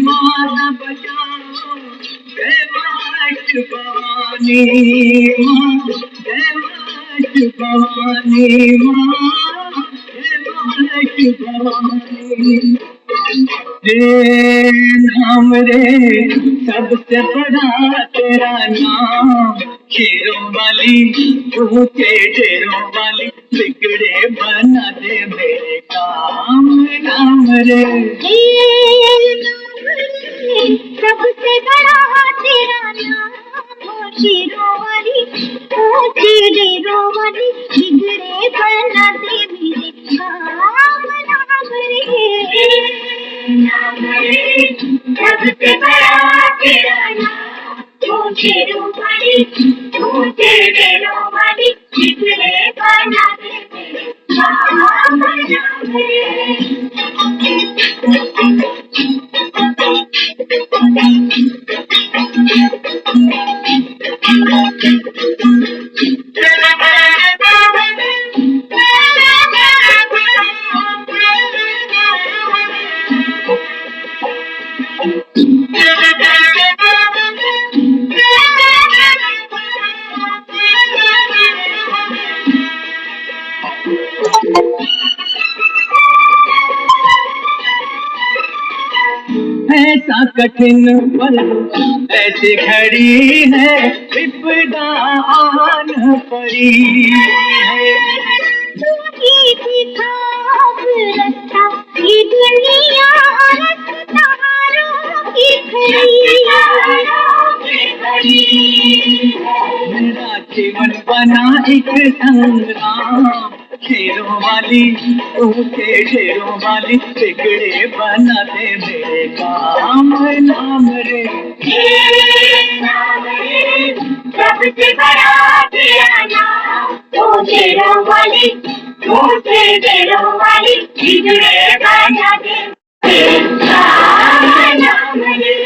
माता बचाओ जय माता भवानी माँ, जय माता भवानी माँ, जय माता भवानी। रे नाम रे सबसे बड़ा तेरा नाम, शेरों वाली ऊंचे डेरों वाली बिगड़े बना दे मेरे काम। नाम रे सबसे बड़ा तेरा नाम, शेरों वाली ऊंचे डेरों वाली बिगड़े बना दे मेरे काम। नाम रे सबसे बड़ा तेरा नाम, शेरों वाली ऊंचे डेरों वाली बिगड़े बना दे मेरे काम। नाम ऐसा कठिन पल ऐसी घड़ी है, विपदा आन पड़ी है। रास्ता ये दुनिया मेरा जीवन बना एक संग्राम, शेरों वाली ऊंचे शेरों वाली बिगड़े बना दे मेरे काम। नाम रे सबसे बड़ा तेरा नाम, शेरों वाली ऊंचे शेरों वाली बिगड़े बना दे मेरे काम। नाम रे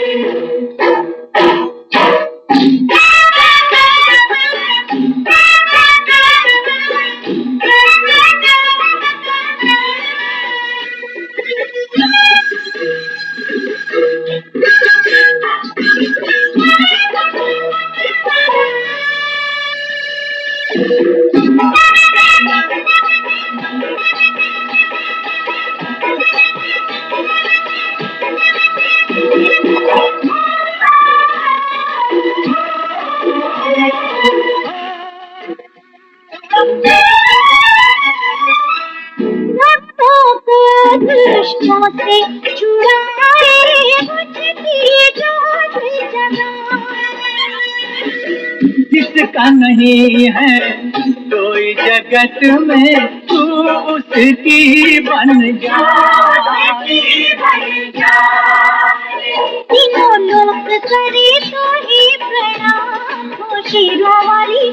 दुष्टों से छुड़ाए मुझकी जोत जगाए। जिसका नहीं है कोई जगत में, तू उसकी बन जा, तीनों लोग करे तो ही प्रणाम, हो शेरों वाली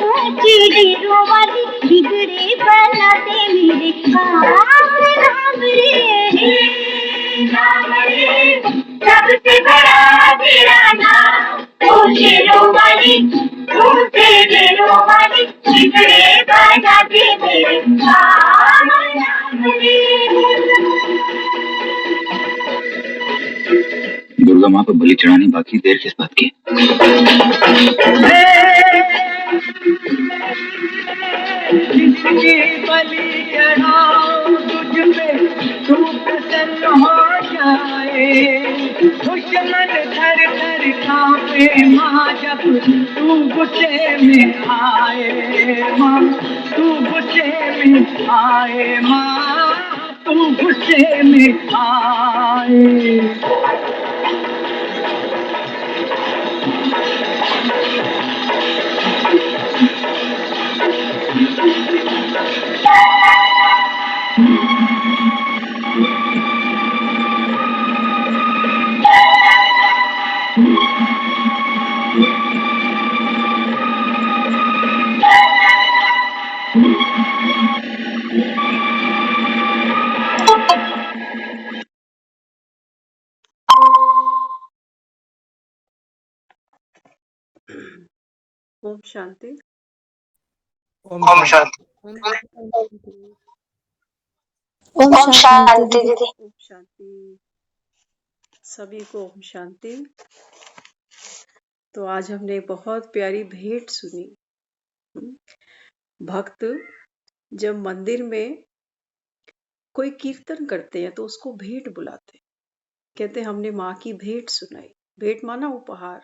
ऊंची डेरों वाली बिगड़े बना दे मेरे काम। नाम रे सबसे बड़ा तेरा नाम, शेरों वाली ऊंचे डेरों वाली बिगड़े बना दे मेरे काम। नाम रे दुर्गा माँ को बलि चढ़ानी बाकी, देर किस बात की। बलि चढ़ाओ तुझ पे तू प्रसन्न हो जाए, दुश्मन थर थर कांपे माँ जब तू गुस्से में आए। माँ तू गुस्से में आए, माँ तू गुस्से में आए। ओम शांति। ओम ओम शांति। शांति। ओम ओम शांति शांति दीदी। दीदी। ओम शांति। सभी को ओम शांति। तो आज हमने बहुत प्यारी भेंट सुनी। भक्त जब मंदिर में कोई कीर्तन करते हैं तो उसको भेंट बुलाते हैं। कहते हैं हमने माँ की भेंट सुनाई। भेंट माना उपहार।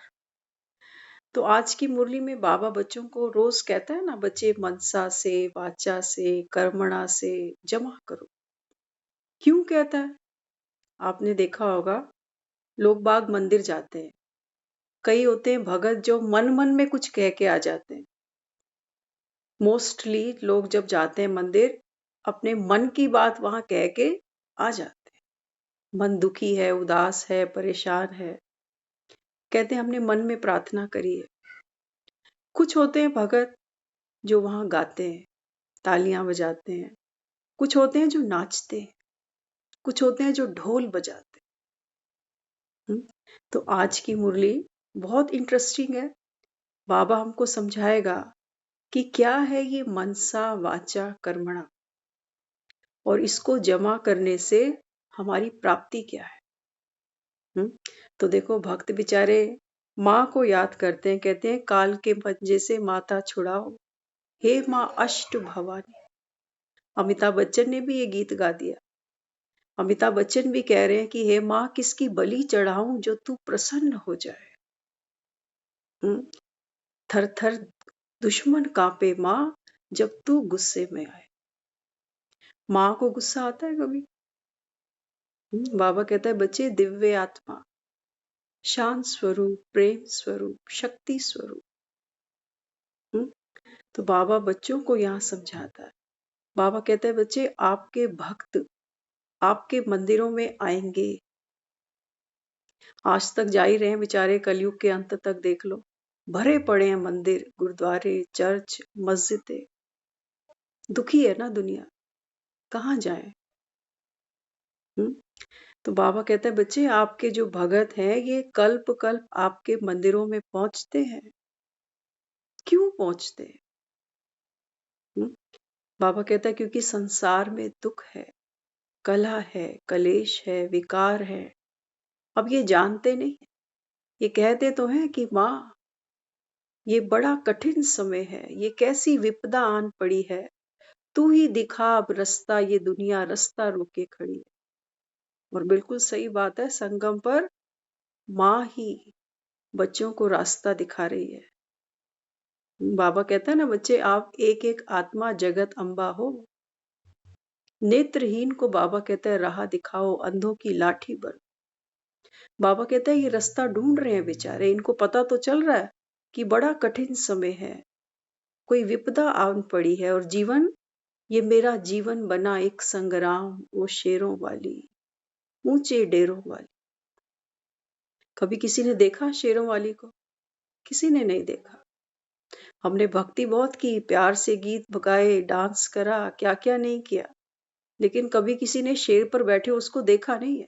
तो आज की मुरली में बाबा बच्चों को रोज कहता है ना, बच्चे मनसा से, वाचा से, कर्मणा से जमा करो। क्यों कहता है? आपने देखा होगा लोग बाग मंदिर जाते हैं, कई होते हैं भगत जो मन मन में कुछ कह के आ जाते हैं। मोस्टली लोग जब जाते हैं मंदिर अपने मन की बात वहां कह के आ जाते हैं। मन दुखी है, उदास है, परेशान है, कहते हैं हमने मन में प्रार्थना करी है। कुछ होते हैं भगत जो वहां गाते हैं, तालियां बजाते हैं। कुछ होते हैं जो नाचते हैं, कुछ होते हैं जो ढोल बजाते हैं। तो आज की मुरली बहुत इंटरेस्टिंग है। बाबा हमको समझाएगा कि क्या है ये मनसा वाचा कर्मणा, और इसको जमा करने से हमारी प्राप्ति क्या है। तो देखो भक्त बेचारे माँ को याद करते हैं, कहते हैं काल के पंजे से माता छुड़ाओ, हे माँ अष्ट भवानी। अमिताभ बच्चन ने भी ये गीत गा दिया। अमिताभ बच्चन भी कह रहे हैं कि हे माँ किसकी बलि चढ़ाऊं जो तू प्रसन्न हो जाए। थर थर दुश्मन कांपे माँ जब तू गुस्से में आए। माँ को गुस्सा आता है कभी? बाबा कहता है बच्चे दिव्य आत्मा, शांत स्वरूप, प्रेम स्वरूप, शक्ति स्वरूप। तो बाबा बच्चों को यहाँ समझाता है। बाबा कहता है बच्चे आपके भक्त आपके मंदिरों में आएंगे। आज तक जा ही रहे हैं बेचारे, कलयुग के अंत तक देख लो, भरे पड़े हैं मंदिर, गुरुद्वारे, चर्च, मस्जिदें। दुखी है ना दुनिया, कहाँ जाए। तो बाबा कहते हैं बच्चे आपके जो भगत हैं ये कल्प कल्प आपके मंदिरों में पहुंचते हैं। क्यों पहुंचते हैं? बाबा कहता है क्योंकि संसार में दुख है, कलह है, कलेश है, विकार है। अब ये जानते नहीं, ये कहते तो हैं कि माँ ये बड़ा कठिन समय है, ये कैसी विपदा आन पड़ी है, तू ही दिखा अब रास्ता, ये दुनिया रास्ता रोके खड़ी है। और बिल्कुल सही बात है, संगम पर माँ ही बच्चों को रास्ता दिखा रही है। बाबा कहता है ना बच्चे आप एक एक आत्मा जगत अम्बा हो। नेत्रहीन को बाबा कहता है राह दिखाओ, अंधों की लाठी बन। बाबा कहता है ये रास्ता ढूंढ रहे हैं बेचारे, इनको पता तो चल रहा है कि बड़ा कठिन समय है, कोई विपदा आन पड़ी है, और जीवन ये मेरा जीवन बना एक संग्राम, वो शेरों वाली, ऊंचे डेरों वाली। कभी किसी ने देखा शेरों वाली को? किसी ने नहीं देखा। हमने भक्ति बहुत की, प्यार से गीत गाए, डांस करा, क्या क्या नहीं किया, लेकिन कभी किसी ने शेर पर बैठे उसको देखा नहीं है।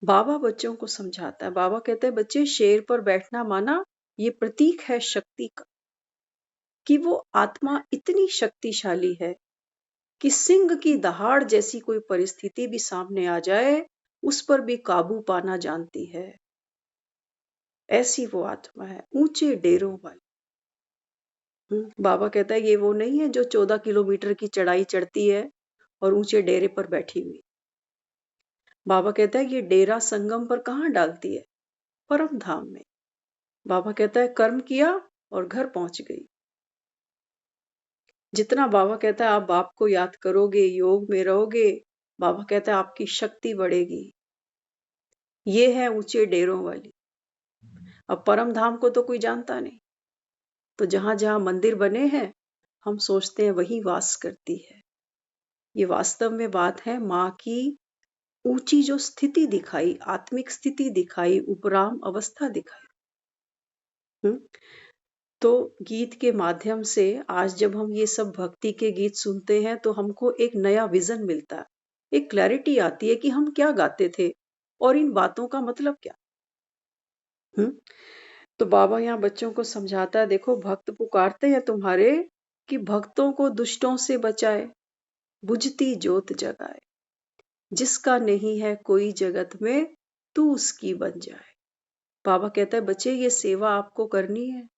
बाबा बच्चों को समझाता है। बाबा कहते हैं बच्चे शेर पर बैठना माना ये प्रतीक है शक्ति का, कि वो आत्मा इतनी शक्तिशाली है कि सिंह की दहाड़ जैसी कोई परिस्थिति भी सामने आ जाए उस पर भी काबू पाना जानती है। ऐसी वो आत्मा है, ऊंचे डेरों वाली। बाबा कहता है ये वो नहीं है जो 14 किलोमीटर की चढ़ाई चढ़ती है और ऊंचे डेरे पर बैठी हुई। बाबा कहता है ये डेरा संगम पर कहाँ डालती है? परम धाम में। बाबा कहता है कर्म किया और घर पहुंच गई। जितना बाबा कहता है आप बाप को याद करोगे, योग में रहोगे, बाबा कहता है आपकी शक्ति बढ़ेगी। ये है ऊंचे डेरों वाली। अब परम धाम को तो कोई जानता नहीं, तो जहां जहां मंदिर बने हैं हम सोचते हैं वही वास करती है। ये वास्तव में बात है माँ की ऊंची जो स्थिति दिखाई, आत्मिक स्थिति दिखाई, उपराम अवस्था दिखाई। तो गीत के माध्यम से आज जब हम ये सब भक्ति के गीत सुनते हैं तो हमको एक नया विजन मिलता है, एक क्लैरिटी आती है कि हम क्या गाते थे और इन बातों का मतलब क्या। तो बाबा यहाँ बच्चों को समझाता है, देखो भक्त पुकारते हैं तुम्हारे कि भक्तों को दुष्टों से बचाए, बुझती ज्योत जगाए, जिसका नहीं है कोई जगत में तू उसकी बन जाए। बाबा कहता है बच्चे ये सेवा आपको करनी है।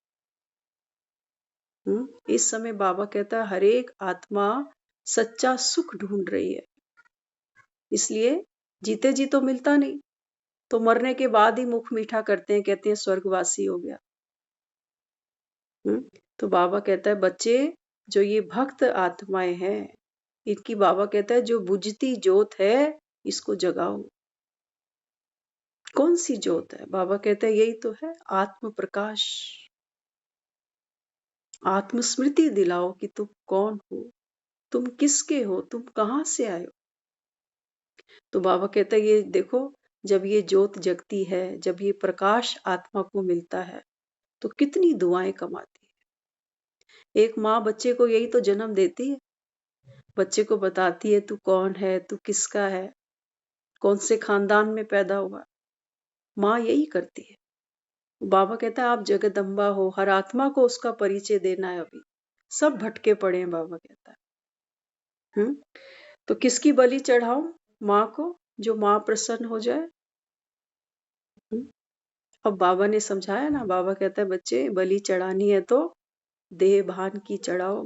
इस समय बाबा कहता है हर एक आत्मा सच्चा सुख ढूंढ रही है, इसलिए जीते जी तो मिलता नहीं, तो मरने के बाद ही मुख मीठा करते हैं, कहते हैं स्वर्गवासी हो गया। तो बाबा कहता है बच्चे जो ये भक्त आत्माएं हैं, इनकी बाबा कहता है जो बुझती ज्योत है इसको जगाओ। कौन सी ज्योत है? बाबा कहता है यही तो है आत्म प्रकाश। आत्मस्मृति दिलाओ कि तुम कौन हो, तुम किसके हो, तुम कहां से आए हो। तो बाबा कहता है ये देखो, जब ये ज्योत जगती है, जब ये प्रकाश आत्मा को मिलता है तो कितनी दुआएं कमाती है। एक माँ बच्चे को यही तो जन्म देती है, बच्चे को बताती है तू कौन है, तू किसका है, कौन से खानदान में पैदा हुआ। माँ यही करती है। बाबा कहता है आप जगदम्बा हो, हर आत्मा को उसका परिचय देना है। अभी सब भटके पड़े हैं, बाबा कहता है। तो किसकी बलि चढ़ाओ? माँ को, जो माँ प्रसन्न हो जाए। अब बाबा ने समझाया ना, बाबा कहता है बच्चे बलि चढ़ानी है तो देह भान की चढ़ाओ।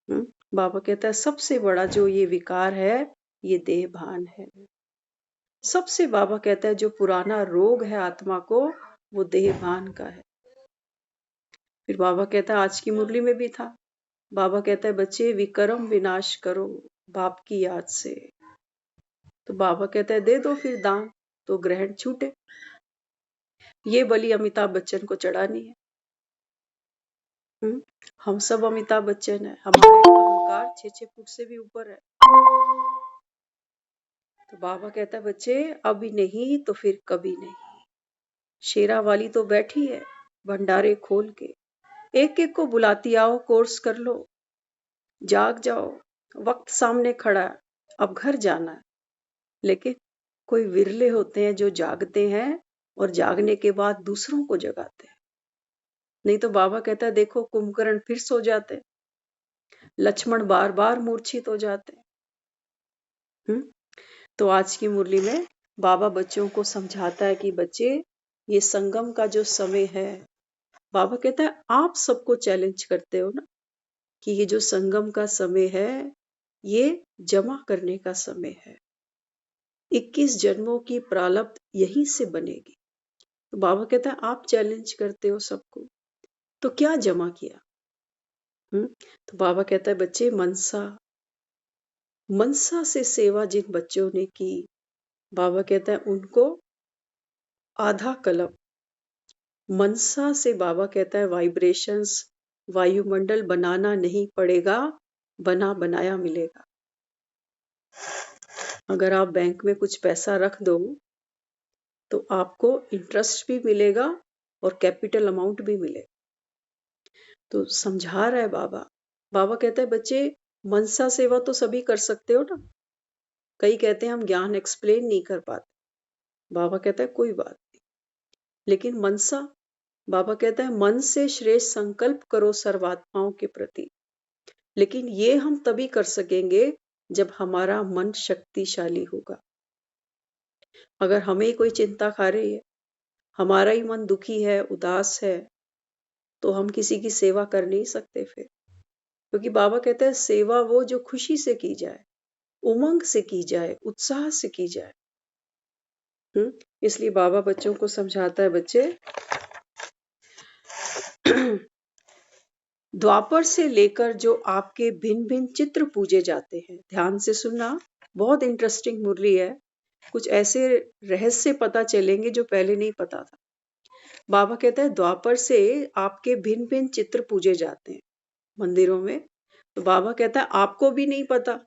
बाबा कहता है सबसे बड़ा जो ये विकार है ये देह भान है। सबसे बाबा कहता है जो पुराना रोग है आत्मा को वो देह भान का है। फिर बाबा कहता है आज की मुरली में भी था, बाबा कहता है बच्चे विक्रम विनाश करो बाप की याद से। तो बाबा कहता है दे दो फिर दान, तो ग्रहण छूटे। ये बलि अमिताभ बच्चन को चढ़ानी है। हम सब अमिताभ बच्चन है, हमारा अहंकार 6-6 फुट से भी ऊपर है। तो बाबा कहता है बच्चे अभी नहीं तो फिर कभी नहीं। शेरा वाली तो बैठी है भंडारे खोल के, एक एक को बुलाती आओ कोर्स कर लो, जाग जाओ, वक्त सामने खड़ा है, अब घर जाना है। लेकिन कोई विरले होते हैं जो जागते हैं और जागने के बाद दूसरों को जगाते हैं। नहीं तो बाबा कहता है देखो कुंभकर्ण फिर सो जाते, लक्ष्मण बार बार मूर्छित हो जाते। तो आज की मुरली में बाबा बच्चों को समझाता है कि बच्चे ये संगम का जो समय है, बाबा कहता है आप सबको चैलेंज करते हो ना कि ये जो संगम का समय है ये जमा करने का समय है। 21 जन्मों की प्रारब्ध यहीं से बनेगी। तो बाबा कहता है आप चैलेंज करते हो सबको, तो क्या जमा किया? तो बाबा कहता है बच्चे मनसा से सेवा जिन बच्चों ने की, बाबा कहता है उनको आधा कलम। मनसा से बाबा कहता है वाइब्रेशंस, वायुमंडल बनाना नहीं पड़ेगा, बना बनाया मिलेगा। अगर आप बैंक में कुछ पैसा रख दो तो आपको इंटरेस्ट भी मिलेगा और कैपिटल अमाउंट भी मिलेगा। तो समझा रहा है बाबा। बाबा कहता है बच्चे मनसा सेवा तो सभी कर सकते हो ना। कई कहते हैं हम ज्ञान एक्सप्लेन नहीं कर पाते, बाबा कहता है कोई बात नहीं। लेकिन मनसा, बाबा कहता है मन से श्रेष्ठ संकल्प करो सर्वात्माओं के प्रति। लेकिन ये हम तभी कर सकेंगे जब हमारा मन शक्तिशाली होगा। अगर हमें कोई चिंता खा रही है, हमारा ही मन दुखी है, उदास है, तो हम किसी की सेवा कर नहीं सकते फिर। क्योंकि बाबा कहता है सेवा वो जो खुशी से की जाए, उमंग से की जाए, उत्साह से की जाए। इसलिए बाबा बच्चों को समझाता है बच्चे द्वापर से लेकर जो आपके भिन्न भिन्न चित्र पूजे जाते हैं, ध्यान से सुनना, बहुत इंटरेस्टिंग मुरली है। कुछ ऐसे रहस्य पता चलेंगे जो पहले नहीं पता था। बाबा कहता है द्वापर से आपके भिन्न भिन्न चित्र पूजे जाते हैं मंदिरों में। तो बाबा कहता है आपको भी नहीं पता,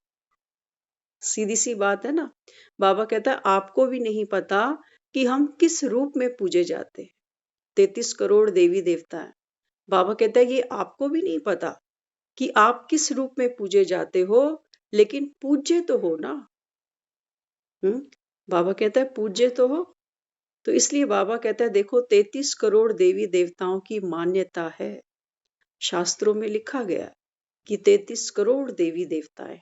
सीधी सी बात है ना। बाबा कहता है आपको भी नहीं पता कि हम किस रूप में पूजे जाते हैं। 33 करोड़ देवी देवता है। बाबा कहता है ये आपको भी नहीं पता कि आप किस रूप में पूजे जाते हो, लेकिन पूज्य तो हो ना। बाबा कहता है पूज्य तो हो। तो इसलिए बाबा कहता है देखो 33 करोड़ देवी देवताओं की मान्यता है, शास्त्रों में लिखा गया है कि 33 करोड़ देवी देवताएं।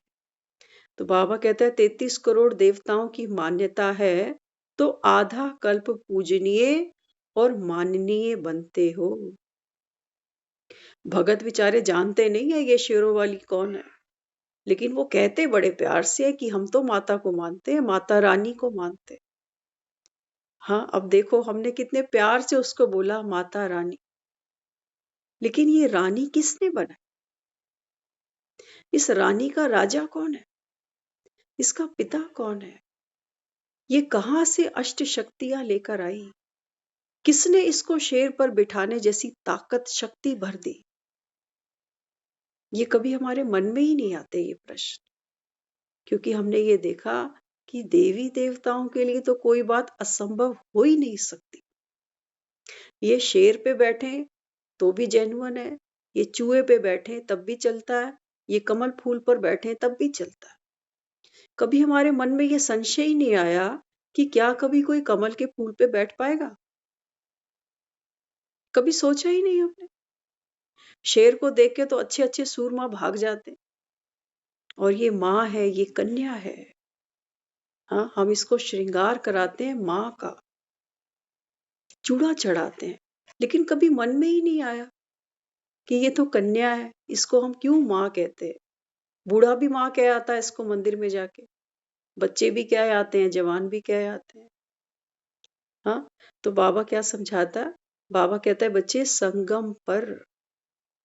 तो बाबा कहता है 33 करोड़ देवताओं की मान्यता है तो आधा कल्प पूजनीय और माननीय बनते हो। भगत बेचारे जानते नहीं है ये शेरों वाली कौन है, लेकिन वो कहते बड़े प्यार से है कि हम तो माता को मानते हैं, माता रानी को मानते हैं। हाँ, अब देखो हमने कितने प्यार से उसको बोला माता रानी, लेकिन ये रानी किसने बनाई? इस रानी का राजा कौन है? इसका पिता कौन है? ये कहां से अष्ट शक्तियां लेकर आई? किसने इसको शेर पर बिठाने जैसी ताकत शक्ति भर दी? ये कभी हमारे मन में ही नहीं आते ये प्रश्न, क्योंकि हमने ये देखा कि देवी देवताओं के लिए तो कोई बात असंभव हो ही नहीं सकती। ये शेर पे बैठे तो भी जेन्युइन है, ये चूहे पे बैठे तब भी चलता है, ये कमल फूल पर बैठे तब भी चलता है। कभी हमारे मन में ये संशय ही नहीं आया कि क्या कभी कोई कमल के फूल पे बैठ पाएगा? कभी सोचा ही नहीं हमने। शेर को देख के तो अच्छे अच्छे सूरमा भाग जाते, और ये माँ है, ये कन्या है। हाँ, हम इसको श्रृंगार कराते हैं माँ का, चूड़ा चढ़ाते हैं, लेकिन कभी मन में ही नहीं आया कि ये तो कन्या है, इसको हम क्यों माँ कहते हैं। बूढ़ा भी माँ कह आता है इसको मंदिर में जाके, बच्चे भी कह आते हैं, जवान भी कह आते हैं। हाँ, तो बाबा क्या समझाता है? बाबा कहता है बच्चे संगम पर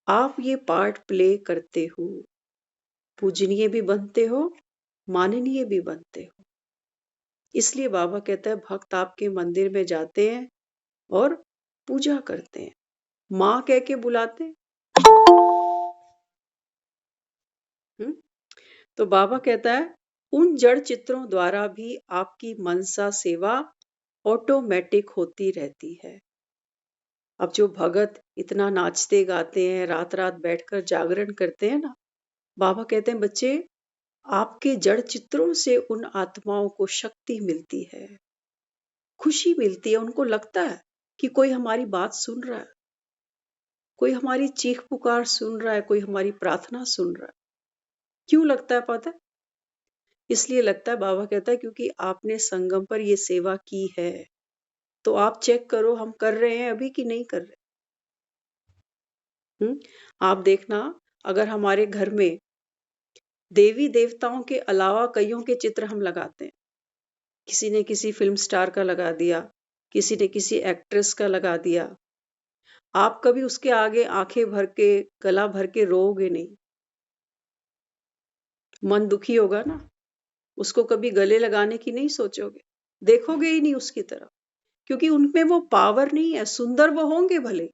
आप ये पार्ट प्ले करते हो, पूजनीय भी बनते हो, माननीय भी बनते हो। इसलिए बाबा कहता है भक्त आपके मंदिर में जाते हैं और पूजा करते हैं, माँ कह के बुलाते हैं। तो बाबा कहता है उन जड़ चित्रों द्वारा भी आपकी मनसा सेवा ऑटोमेटिक होती रहती है। अब जो भगत इतना नाचते गाते हैं, रात रात बैठकर जागरण करते हैं ना, बाबा कहते हैं बच्चे आपके जड़ चित्रों से उन आत्माओं को शक्ति मिलती है, खुशी मिलती है। उनको लगता है कि कोई हमारी बात सुन रहा है, कोई हमारी चीख पुकार सुन रहा है, कोई हमारी प्रार्थना सुन रहा है। क्यों लगता है पता है? इसलिए लगता है, बाबा कहता है क्योंकि आपने संगम पर ये सेवा की है। तो आप चेक करो हम कर रहे हैं अभी कि नहीं कर रहे। आप देखना, अगर हमारे घर में देवी देवताओं के अलावा कईयों के चित्र हम लगाते हैं, किसी ने किसी फिल्म स्टार का लगा दिया, किसी ने किसी एक्ट्रेस का लगा दिया, आप कभी उसके आगे आंखें भर के गला भर के रोओगे नहीं, मन दुखी होगा ना। उसको कभी गले लगाने की नहीं सोचोगे, देखोगे ही नहीं उसकी तरफ, क्योंकि उनमें वो पावर नहीं है। सुंदर वो होंगे भले,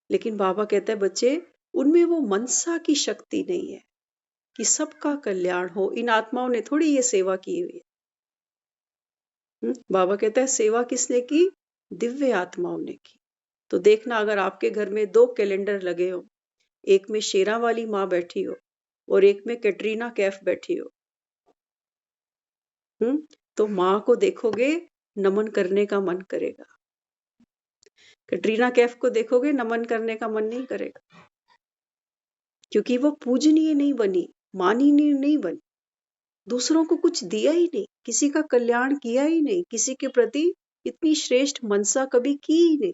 लेकिन बाबा कहता है बच्चे उनमें वो मनसा की शक्ति नहीं है कि सबका कल्याण हो। इन आत्माओं ने थोड़ी ये सेवा की हुई है। बाबा कहता है सेवा किसने की? दिव्य आत्माओं ने की। तो देखना, अगर आपके घर में 2 कैलेंडर लगे हो, एक में शेरा वाली माँ बैठी हो और एक में कैटरीना कैफ बैठी हो, तो माँ को देखोगे नमन करने का मन करेगा, कैटरीना कैफ को देखोगे नमन करने का मन नहीं करेगा, क्योंकि वो पूजनीय नहीं बनी, माननीय नहीं बनी, दूसरों को कुछ दिया ही नहीं, किसी का कल्याण किया ही नहीं, किसी के प्रति इतनी श्रेष्ठ मनसा कभी की ही नहीं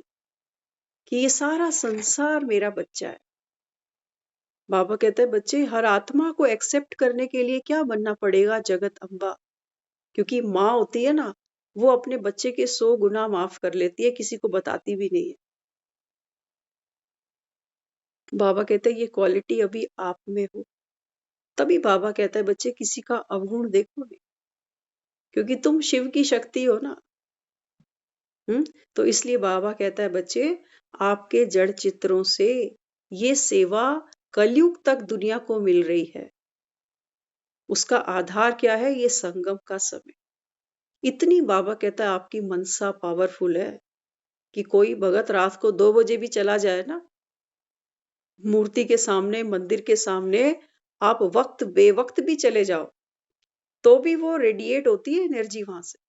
कि ये सारा संसार मेरा बच्चा है। बाबा कहते हैं बच्चे हर आत्मा को एक्सेप्ट करने के लिए क्या बनना पड़ेगा? जगत अम्बा। क्योंकि माँ होती है ना, वो अपने बच्चे के 100 गुना माफ कर लेती है, किसी को बताती भी नहीं है। बाबा कहते हैं ये क्वालिटी अभी आप में हो, तभी बाबा कहता है बच्चे किसी का अवगुण देखो नहीं, क्योंकि तुम शिव की शक्ति हो ना। तो इसलिए बाबा कहता है बच्चे आपके जड़ चित्रों से ये सेवा कलयुग तक दुनिया को मिल रही है। उसका आधार क्या है? ये संगम का समय। इतनी बाबा कहता है आपकी मनसा पावरफुल है कि कोई भगत रात को 2 बजे भी चला जाए ना, मूर्ति के सामने, मंदिर के सामने, आप वक्त बेवक्त भी चले जाओ, तो भी वो रेडिएट होती है एनर्जी वहां से।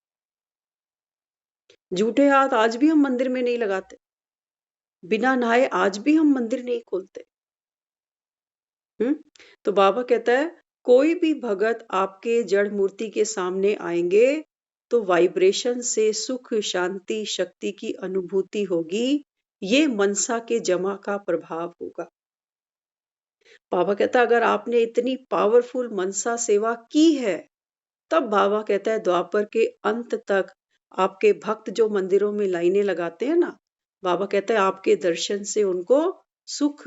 जूठे हाथ आज भी हम मंदिर में नहीं लगाते, बिना नहाए आज भी हम मंदिर नहीं खोलते। तो बाबा कहता है कोई भी भगत आपके जड़ मूर्ति के सामने आएंगे तो वाइब्रेशन से सुख, शांति, शक्ति की अनुभूति होगी। ये मनसा के जमा का प्रभाव होगा। बाबा कहता है अगर आपने इतनी पावरफुल मनसा सेवा की है, तब बाबा कहता है द्वापर के अंत तक आपके भक्त जो मंदिरों में लाइनें लगाते हैं ना, बाबा कहता है आपके दर्शन से उनको सुख,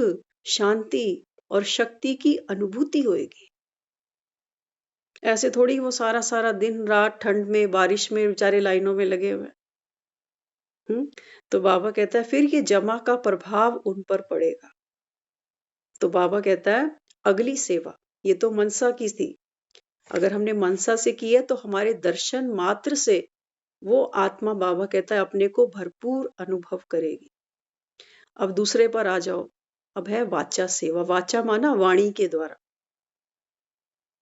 शांति और शक्ति की अनुभूति होगी। ऐसे थोड़ी वो सारा सारा दिन रात ठंड में, बारिश में बेचारे लाइनों में लगे हुए। तो बाबा कहता है फिर ये जमा का प्रभाव उन पर पड़ेगा। तो बाबा कहता है अगली सेवा, ये तो मनसा की थी, अगर हमने मनसा से की है तो हमारे दर्शन मात्र से वो आत्मा, बाबा कहता है, अपने को भरपूर अनुभव करेगी। अब दूसरे पर आ जाओ, अब है वाचा सेवा। वाचा माना वाणी के द्वारा,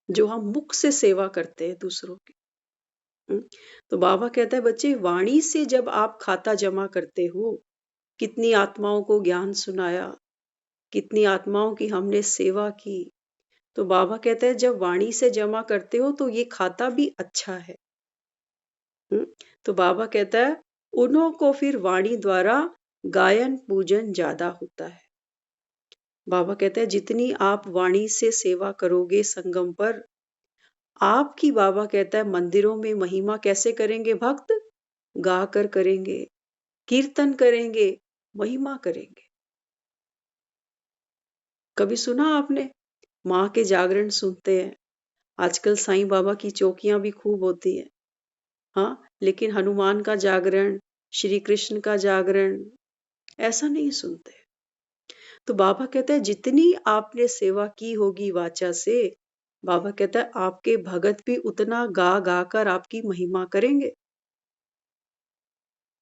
जो हम मुख से सेवा करते हैं दूसरों की। तो बाबा कहता है बच्चे, वाणी से जब आप खाता जमा करते हो, कितनी आत्माओं को ज्ञान सुनाया, कितनी आत्माओं की हमने सेवा की, तो बाबा कहते हैं जब वाणी से जमा करते हो तो ये खाता भी अच्छा है। तो बाबा कहता है उन्हों को फिर वाणी द्वारा गायन पूजन ज्यादा होता है। बाबा कहते हैं जितनी आप वाणी से सेवा करोगे संगम पर, आपकी, बाबा कहता है, मंदिरों में महिमा कैसे करेंगे भक्त? गा कर करेंगे, कीर्तन करेंगे, महिमा करेंगे। कभी सुना आपने माँ के जागरण सुनते हैं, आजकल साईं बाबा की चौकियां भी खूब होती है, हाँ, लेकिन हनुमान का जागरण, श्री कृष्ण का जागरण ऐसा नहीं सुनते। तो बाबा कहता है जितनी आपने सेवा की होगी वाचा से, बाबा कहता है आपके भगत भी उतना गा गा कर आपकी महिमा करेंगे।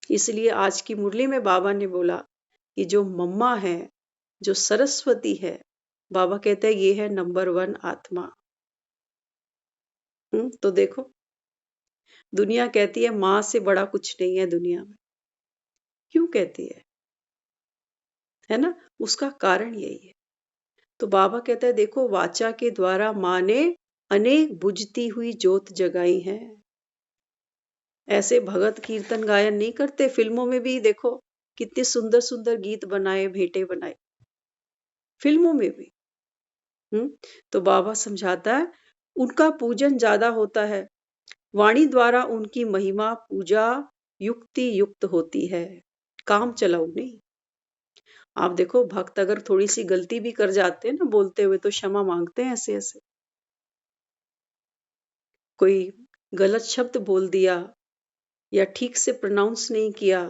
इसलिए आज की मुरली में बाबा ने बोला कि जो मम्मा है, जो सरस्वती है, बाबा कहते हैं ये है नंबर 1 आत्मा। तो देखो, दुनिया कहती है माँ से बड़ा कुछ नहीं है दुनिया में। क्यों कहती है ना? उसका कारण यही है। तो बाबा कहता है देखो, वाचा के द्वारा माँ ने अनेक बुझती हुई ज्योत जगाई है। ऐसे भगत कीर्तन गायन नहीं करते, फिल्मों में भी देखो कितने सुंदर सुंदर गीत बनाए, भेंटे बनाए, फिल्मों में भी। तो बाबा समझाता है उनका पूजन ज्यादा होता है, वाणी द्वारा उनकी महिमा पूजा युक्ति युक्त होती है, काम चलाऊ नहीं। आप देखो भक्त अगर थोड़ी सी गलती भी कर जाते हैं ना बोलते हुए, तो क्षमा मांगते हैं ऐसे ऐसे। कोई गलत शब्द बोल दिया या ठीक से प्रोनाउंस नहीं किया,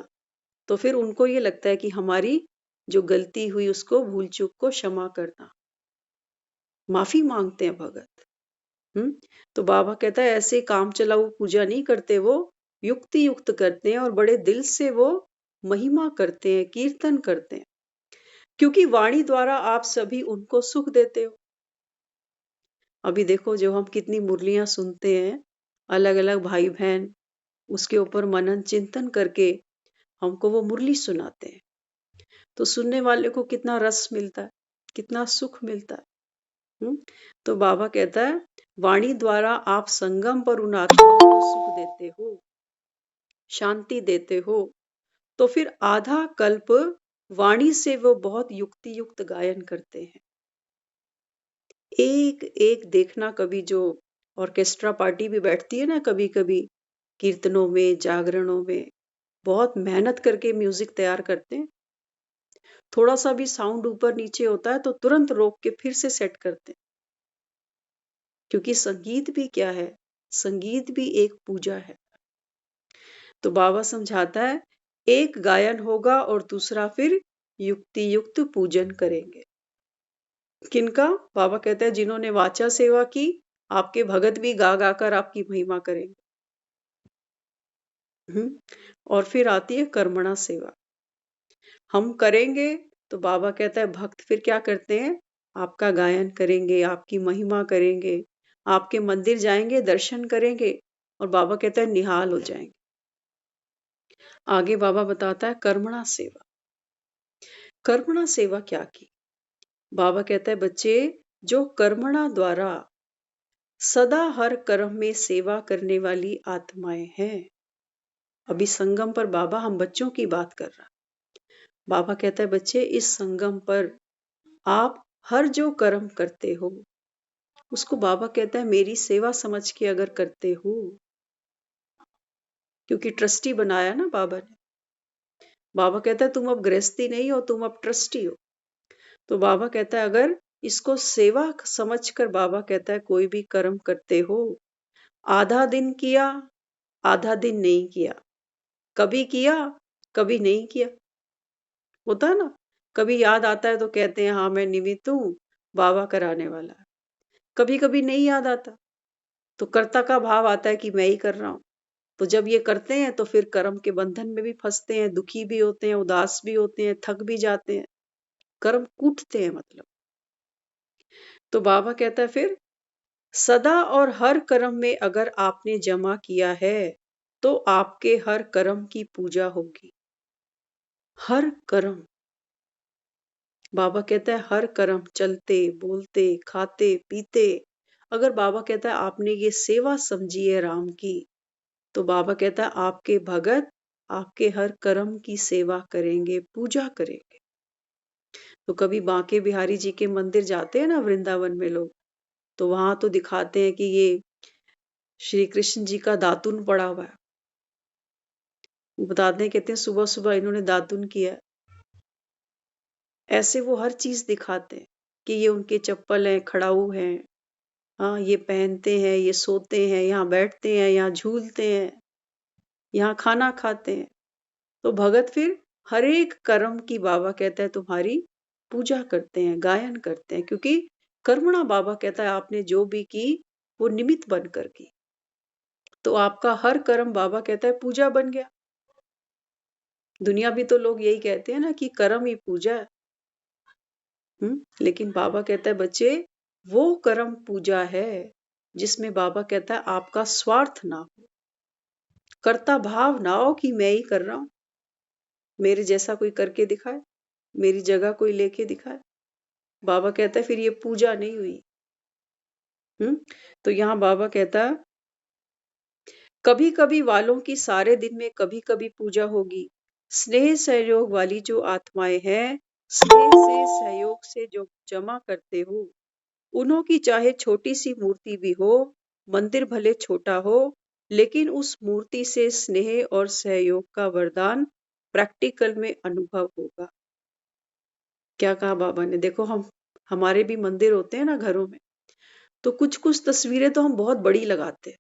तो फिर उनको ये लगता है कि हमारी जो गलती हुई उसको, भूल चूक को क्षमा करना, माफी मांगते हैं भगत। तो बाबा कहता है ऐसे काम चलाऊ पूजा नहीं करते, वो युक्ति युक्त करते हैं और बड़े दिल से वो महिमा करते हैं, कीर्तन करते हैं, क्योंकि वाणी द्वारा आप सभी उनको सुख देते हो। अभी देखो जो हम कितनी मुरलियां सुनते हैं, अलग अलग भाई बहन उसके ऊपर मनन चिंतन करके हमको वो मुरली सुनाते हैं, तो सुनने वाले को कितना रस मिलता है, कितना सुख मिलता है। तो बाबा कहता है वाणी द्वारा आप संगम पर उन आत्माओं को सुख देते हो, शांति देते हो, तो फिर आधा कल्प वाणी से वो बहुत युक्ति युक्त गायन करते हैं। एक एक देखना, कभी जो ऑर्केस्ट्रा पार्टी भी बैठती है ना, कभी कभी कीर्तनों में, जागरणों में, बहुत मेहनत करके म्यूजिक तैयार करते हैं। थोड़ा सा भी साउंड ऊपर नीचे होता है तो तुरंत रोक के फिर से सेट करते हैं, क्योंकि संगीत भी क्या है? संगीत भी एक पूजा है। तो बाबा समझाता है एक गायन होगा और दूसरा फिर युक्ति युक्त पूजन करेंगे। किनका? बाबा कहते हैं जिन्होंने वाचा सेवा की, आपके भगत भी गा गा कर आपकी महिमा करेंगे। और फिर आती है कर्मणा सेवा। हम करेंगे तो बाबा कहता है भक्त फिर क्या करते हैं? आपका गायन करेंगे, आपकी महिमा करेंगे, आपके मंदिर जाएंगे, दर्शन करेंगे, और बाबा कहता है निहाल हो जाएंगे। आगे बाबा बताता है कर्मणा सेवा। कर्मणा सेवा क्या की? बाबा कहता है बच्चे, जो कर्मणा द्वारा सदा हर कर्म में सेवा करने वाली आत्माएं हैं। अभी संगम पर बाबा हम बच्चों की बात कर रहा। बाबा कहता है बच्चे, इस संगम पर आप हर जो कर्म करते हो उसको बाबा कहता है मेरी सेवा समझ के अगर करते हो, क्योंकि ट्रस्टी बनाया ना बाबा ने। बाबा कहता है तुम अब गृहस्थी नहीं हो, तुम अब ट्रस्टी हो। तो बाबा कहता है अगर इसको सेवा समझकर बाबा कहता है कोई भी कर्म करते हो, आधा दिन किया, आधा दिन नहीं किया, कभी किया, कभी नहीं किया, होता है ना। कभी याद आता है तो कहते हैं हाँ मैं निमित्त हूं, बाबा कराने वाला है। कभी कभी नहीं याद आता तो कर्ता का भाव आता है कि मैं ही कर रहा हूं। तो जब ये करते हैं तो फिर कर्म के बंधन में भी फंसते हैं, दुखी भी होते हैं, उदास भी होते हैं, थक भी जाते हैं, कर्म कूटते हैं मतलब। तो बाबा कहता है फिर सदा और हर कर्म में अगर आपने जमा किया है तो आपके हर कर्म की पूजा होगी। हर कर्म, बाबा कहता है हर कर्म, चलते बोलते खाते पीते, अगर बाबा कहता है आपने ये सेवा समझी है राम की, तो बाबा कहता है आपके भगत आपके हर कर्म की सेवा करेंगे, पूजा करेंगे। तो कभी बांके बिहारी जी के मंदिर जाते हैं ना वृंदावन में लोग, तो वहां तो दिखाते हैं कि ये श्री कृष्ण जी का दातुन पड़ा हुआ है। वो बताते हैं, कहते हैं सुबह सुबह इन्होंने दातुन किया। ऐसे वो हर चीज दिखाते हैं कि ये उनके चप्पल हैं, खड़ाऊ हैं, हाँ ये पहनते हैं, ये सोते हैं, यहाँ बैठते हैं, यहाँ झूलते हैं, यहाँ खाना खाते हैं। तो भगत फिर हर एक कर्म की बाबा कहता है तुम्हारी पूजा करते हैं, गायन करते हैं, क्योंकि कर्मणा बाबा कहता है आपने जो भी की वो निमित्त बनकर की। तो आपका हर कर्म बाबा कहता है पूजा बन गया। दुनिया भी तो लोग यही कहते हैं ना कि कर्म ही पूजा है। लेकिन बाबा कहता है बच्चे, वो कर्म पूजा है जिसमें बाबा कहता है आपका स्वार्थ ना हो, कर्ता भाव ना हो कि मैं ही कर रहा हूं, मेरे जैसा कोई करके दिखाए, मेरी जगह कोई लेके दिखाए। बाबा कहता है फिर ये पूजा नहीं हुई। तो यहाँ बाबा कहता है कभी कभी वालों की सारे दिन में कभी कभी पूजा होगी। स्नेह सहयोग वाली जो आत्माएं हैं, स्नेह से सहयोग से जो जमा करते हो, उन्हों की चाहे छोटी सी मूर्ति भी हो, मंदिर भले छोटा हो, लेकिन उस मूर्ति से स्नेह और सहयोग का वरदान प्रैक्टिकल में अनुभव होगा। क्या कहा बाबा ने? देखो हमारे भी मंदिर होते हैं ना घरों में, तो कुछ कुछ तस्वीरें तो हम बहुत बड़ी लगाते हैं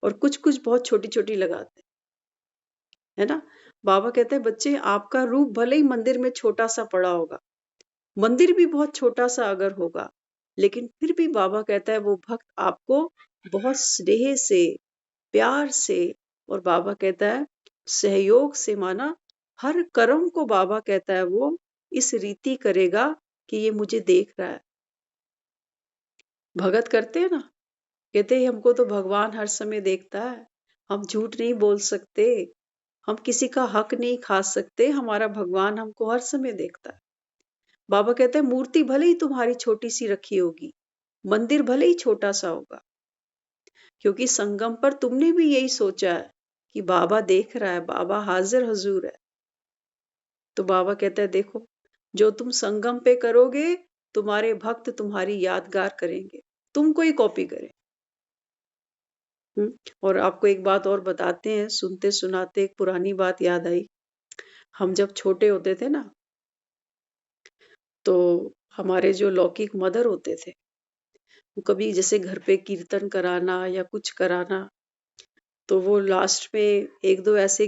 और कुछ कुछ बहुत छोटी छोटी लगाते हैं, है ना। बाबा कहते हैं बच्चे, आपका रूप भले ही मंदिर में छोटा सा पड़ा होगा, मंदिर भी बहुत छोटा सा अगर होगा, लेकिन फिर भी बाबा कहता है वो भक्त आपको बहुत स्नेह से, प्यार से, और बाबा कहता है सहयोग से, माना हर कर्म को बाबा कहता है वो इस रीति करेगा कि ये मुझे देख रहा है। भगत करते हैं ना, कहते हैं हमको तो भगवान हर समय देखता है, हम झूठ नहीं बोल सकते, हम किसी का हक नहीं खा सकते, हमारा भगवान हमको हर समय देखता है। बाबा कहते हैं मूर्ति भले ही तुम्हारी छोटी सी रखी होगी, मंदिर भले ही छोटा सा होगा, क्योंकि संगम पर तुमने भी यही सोचा है कि बाबा देख रहा है, बाबा हाजिर हजूर है। तो बाबा कहता है देखो, जो तुम संगम पे करोगे तुम्हारे भक्त तुम्हारी यादगार करेंगे, तुम कोई कॉपी करे। और आपको एक बात और बताते हैं, सुनते सुनाते एक पुरानी बात याद आई। हम जब छोटे होते थे ना, तो हमारे जो लौकिक मदर होते थे, वो कभी जैसे घर पे कीर्तन कराना या कुछ कराना, तो वो लास्ट में एक दो ऐसे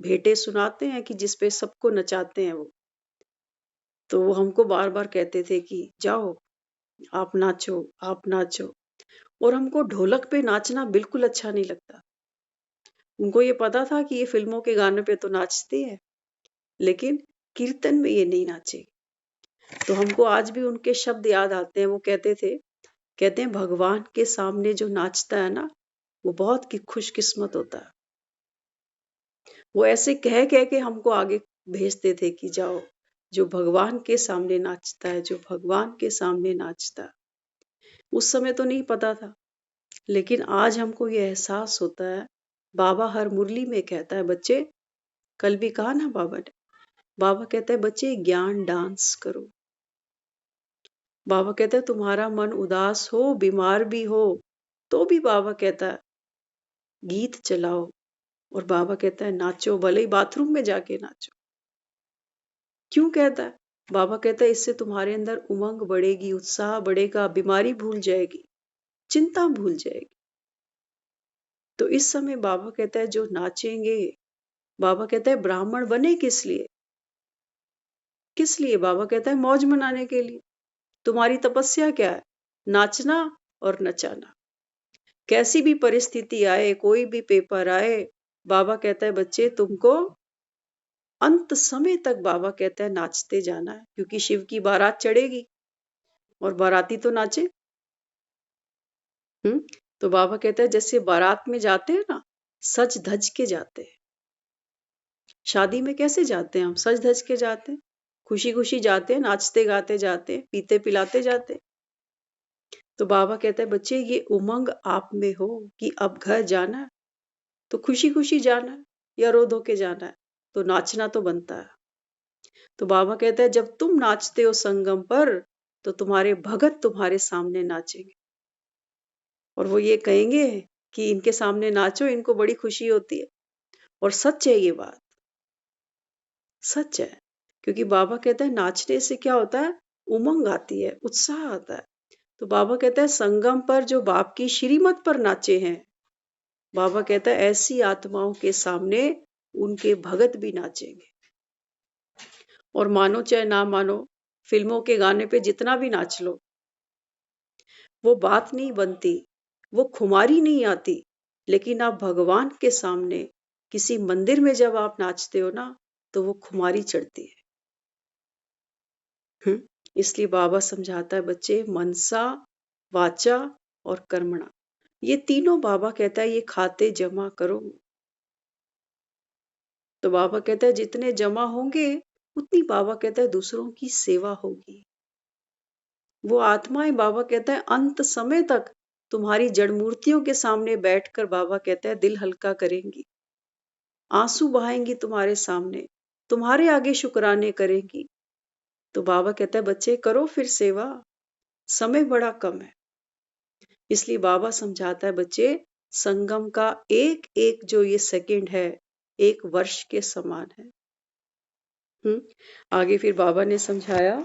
भेंटे सुनाते हैं कि जिसपे सबको नचाते हैं वो। तो वो हमको बार बार कहते थे कि जाओ आप नाचो, आप नाचो। और हमको ढोलक पे नाचना बिल्कुल अच्छा नहीं लगता। उनको ये पता था कि ये फिल्मों के गाने पे तो नाचते हैं, लेकिन कीर्तन में ये नहीं नाचेगी। तो हमको आज भी उनके शब्द याद आते हैं। वो कहते थे, कहते हैं भगवान के सामने जो नाचता है ना, वो बहुत खुशकिस्मत होता है। वो ऐसे कह कह के हमको आगे भेजते थे कि जाओ, जो भगवान के सामने नाचता है, जो भगवान के सामने नाचता है। उस समय तो नहीं पता था, लेकिन आज हमको ये एहसास होता है। बाबा हर मुरली में कहता है, बच्चे, कल भी कहा ना बाबा ने, बाबा कहता है बच्चे ज्ञान डांस करो। बाबा कहता है तुम्हारा मन उदास हो, बीमार भी हो, तो भी बाबा कहता है गीत चलाओ, और बाबा कहता है नाचो, भले ही बाथरूम में जाके नाचो। क्यों कहता है? बाबा कहता है इससे तुम्हारे अंदर उमंग बढ़ेगी, उत्साह बढ़ेगा, बीमारी भूल जाएगी, चिंता भूल जाएगी। तो इस समय बाबा कहता है जो नाचेंगे, बाबा कहता है ब्राह्मण बने किस लिए? किस लिए? बाबा कहता है मौज मनाने के लिए। तुम्हारी तपस्या क्या है? नाचना और नचाना। कैसी भी परिस्थिति आए, कोई भी पेपर आए, बाबा कहता है बच्चे तुमको अंत समय तक, बाबा कहता है नाचते जाना है, क्योंकि शिव की बारात चढ़ेगी और बाराती तो नाचे। तो बाबा कहता है जैसे बारात में जाते हैं ना, सज धज के जाते हैं। शादी में कैसे जाते हैं हम? सज धज के जाते हैं, खुशी खुशी जाते हैं, नाचते गाते जाते हैं, पीते पिलाते जाते हैं। तो बाबा कहता है बच्चे ये उमंग आप में हो कि अब घर जाना है तो खुशी खुशी जाना है या रो धो के जाना है, तो नाचना तो बनता है। तो बाबा कहता है जब तुम नाचते हो संगम पर, तो तुम्हारे भगत तुम्हारे सामने नाचेंगे और वो ये कहेंगे कि इनके सामने नाचो, इनको बड़ी खुशी होती है। और सच है, ये बात सच है, क्योंकि बाबा कहता है नाचने से क्या होता है? उमंग आती है, उत्साह आता है। तो बाबा कहता है संगम पर जो बाप की श्रीमत पर नाचे हैं, बाबा कहता है ऐसी आत्माओं के सामने उनके भगत भी नाचेंगे। और मानो चाहे ना मानो, फिल्मों के गाने पे जितना भी नाच लो, वो बात नहीं बनती, वो खुमारी नहीं आती। लेकिन आप भगवान के सामने किसी मंदिर में जब आप नाचते हो ना, तो वो खुमारी चढ़ती है। इसलिए बाबा समझाता है बच्चे, मनसा, वाचा और कर्मणा, ये तीनों बाबा कहता है ये खाते जमा करो। तो बाबा कहता है जितने जमा होंगे उतनी, बाबा कहता है दूसरों की सेवा होगी। वो आत्माएं, बाबा कहता है अंत समय तक तुम्हारी जड़ मूर्तियों के सामने बैठकर, बाबा कहता है दिल हल्का करेंगी, आंसू बहाएंगी तुम्हारे सामने, तुम्हारे आगे शुक्राने करेंगी। तो बाबा कहता है बच्चे करो फिर सेवा, समय बड़ा कम है। इसलिए बाबा समझाता है बच्चे, संगम का एक एक जो ये सेकंड है, एक वर्ष के समान है। आगे फिर बाबा ने समझाया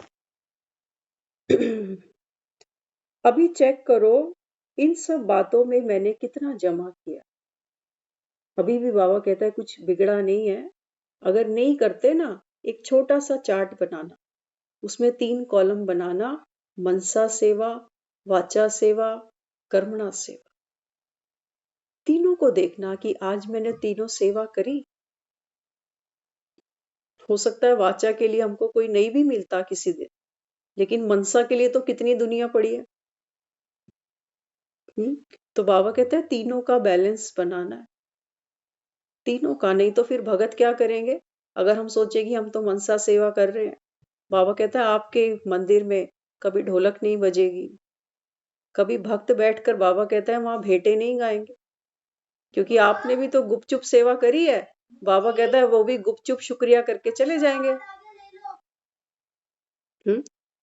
अभी चेक करो इन सब बातों में मैंने कितना जमा किया। अभी भी बाबा कहता है कुछ बिगड़ा नहीं है। अगर नहीं करते ना, एक छोटा सा चार्ट बनाना, उसमें 3 कॉलम बनाना, मनसा सेवा, वाचा सेवा, कर्मणा सेवा। तीनों को देखना कि आज मैंने तीनों सेवा करी। हो सकता है वाचा के लिए हमको कोई नहीं भी मिलता किसी दिन, लेकिन मनसा के लिए तो कितनी दुनिया पड़ी है। तो बाबा कहते हैं तीनों का बैलेंस बनाना है, तीनों का। नहीं तो फिर भगत क्या करेंगे? अगर हम सोचे कि हम तो मनसा सेवा कर रहे हैं, बाबा कहता है आपके मंदिर में कभी ढोलक नहीं बजेगी, कभी भक्त बैठकर, बाबा कहता है वहां भेंटे नहीं गाएंगे, क्योंकि आपने भी तो गुपचुप सेवा करी है। बाबा कहता है वो भी गुपचुप शुक्रिया करके चले जाएंगे।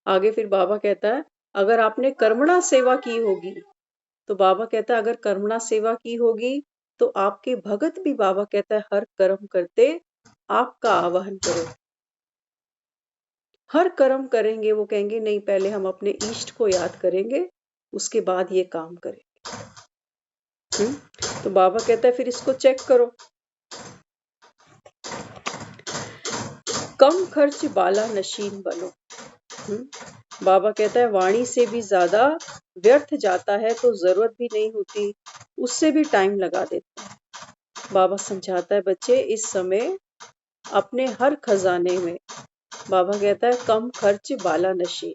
आगे फिर बाबा कहता है अगर आपने कर्मणा सेवा की होगी, तो बाबा कहता है अगर कर्मणा सेवा की होगी तो आपके भगत भी, बाबा कहता है हर कर्म करते आपका आवाहन करो। हर कर्म करेंगे, वो कहेंगे नहीं पहले हम अपने इष्ट को याद करेंगे, उसके बाद ये काम करेंगे। तो बाबा कहता है फिर इसको चेक करो, कम खर्च बाला नशीन बनो। बाबा कहता है वाणी से भी ज्यादा व्यर्थ जाता है तो जरूरत भी नहीं होती, उससे भी टाइम लगा देता है। बाबा समझाता है बच्चे इस समय अपने हर खजाने में, बाबा कहता है कम खर्च बाला नशी।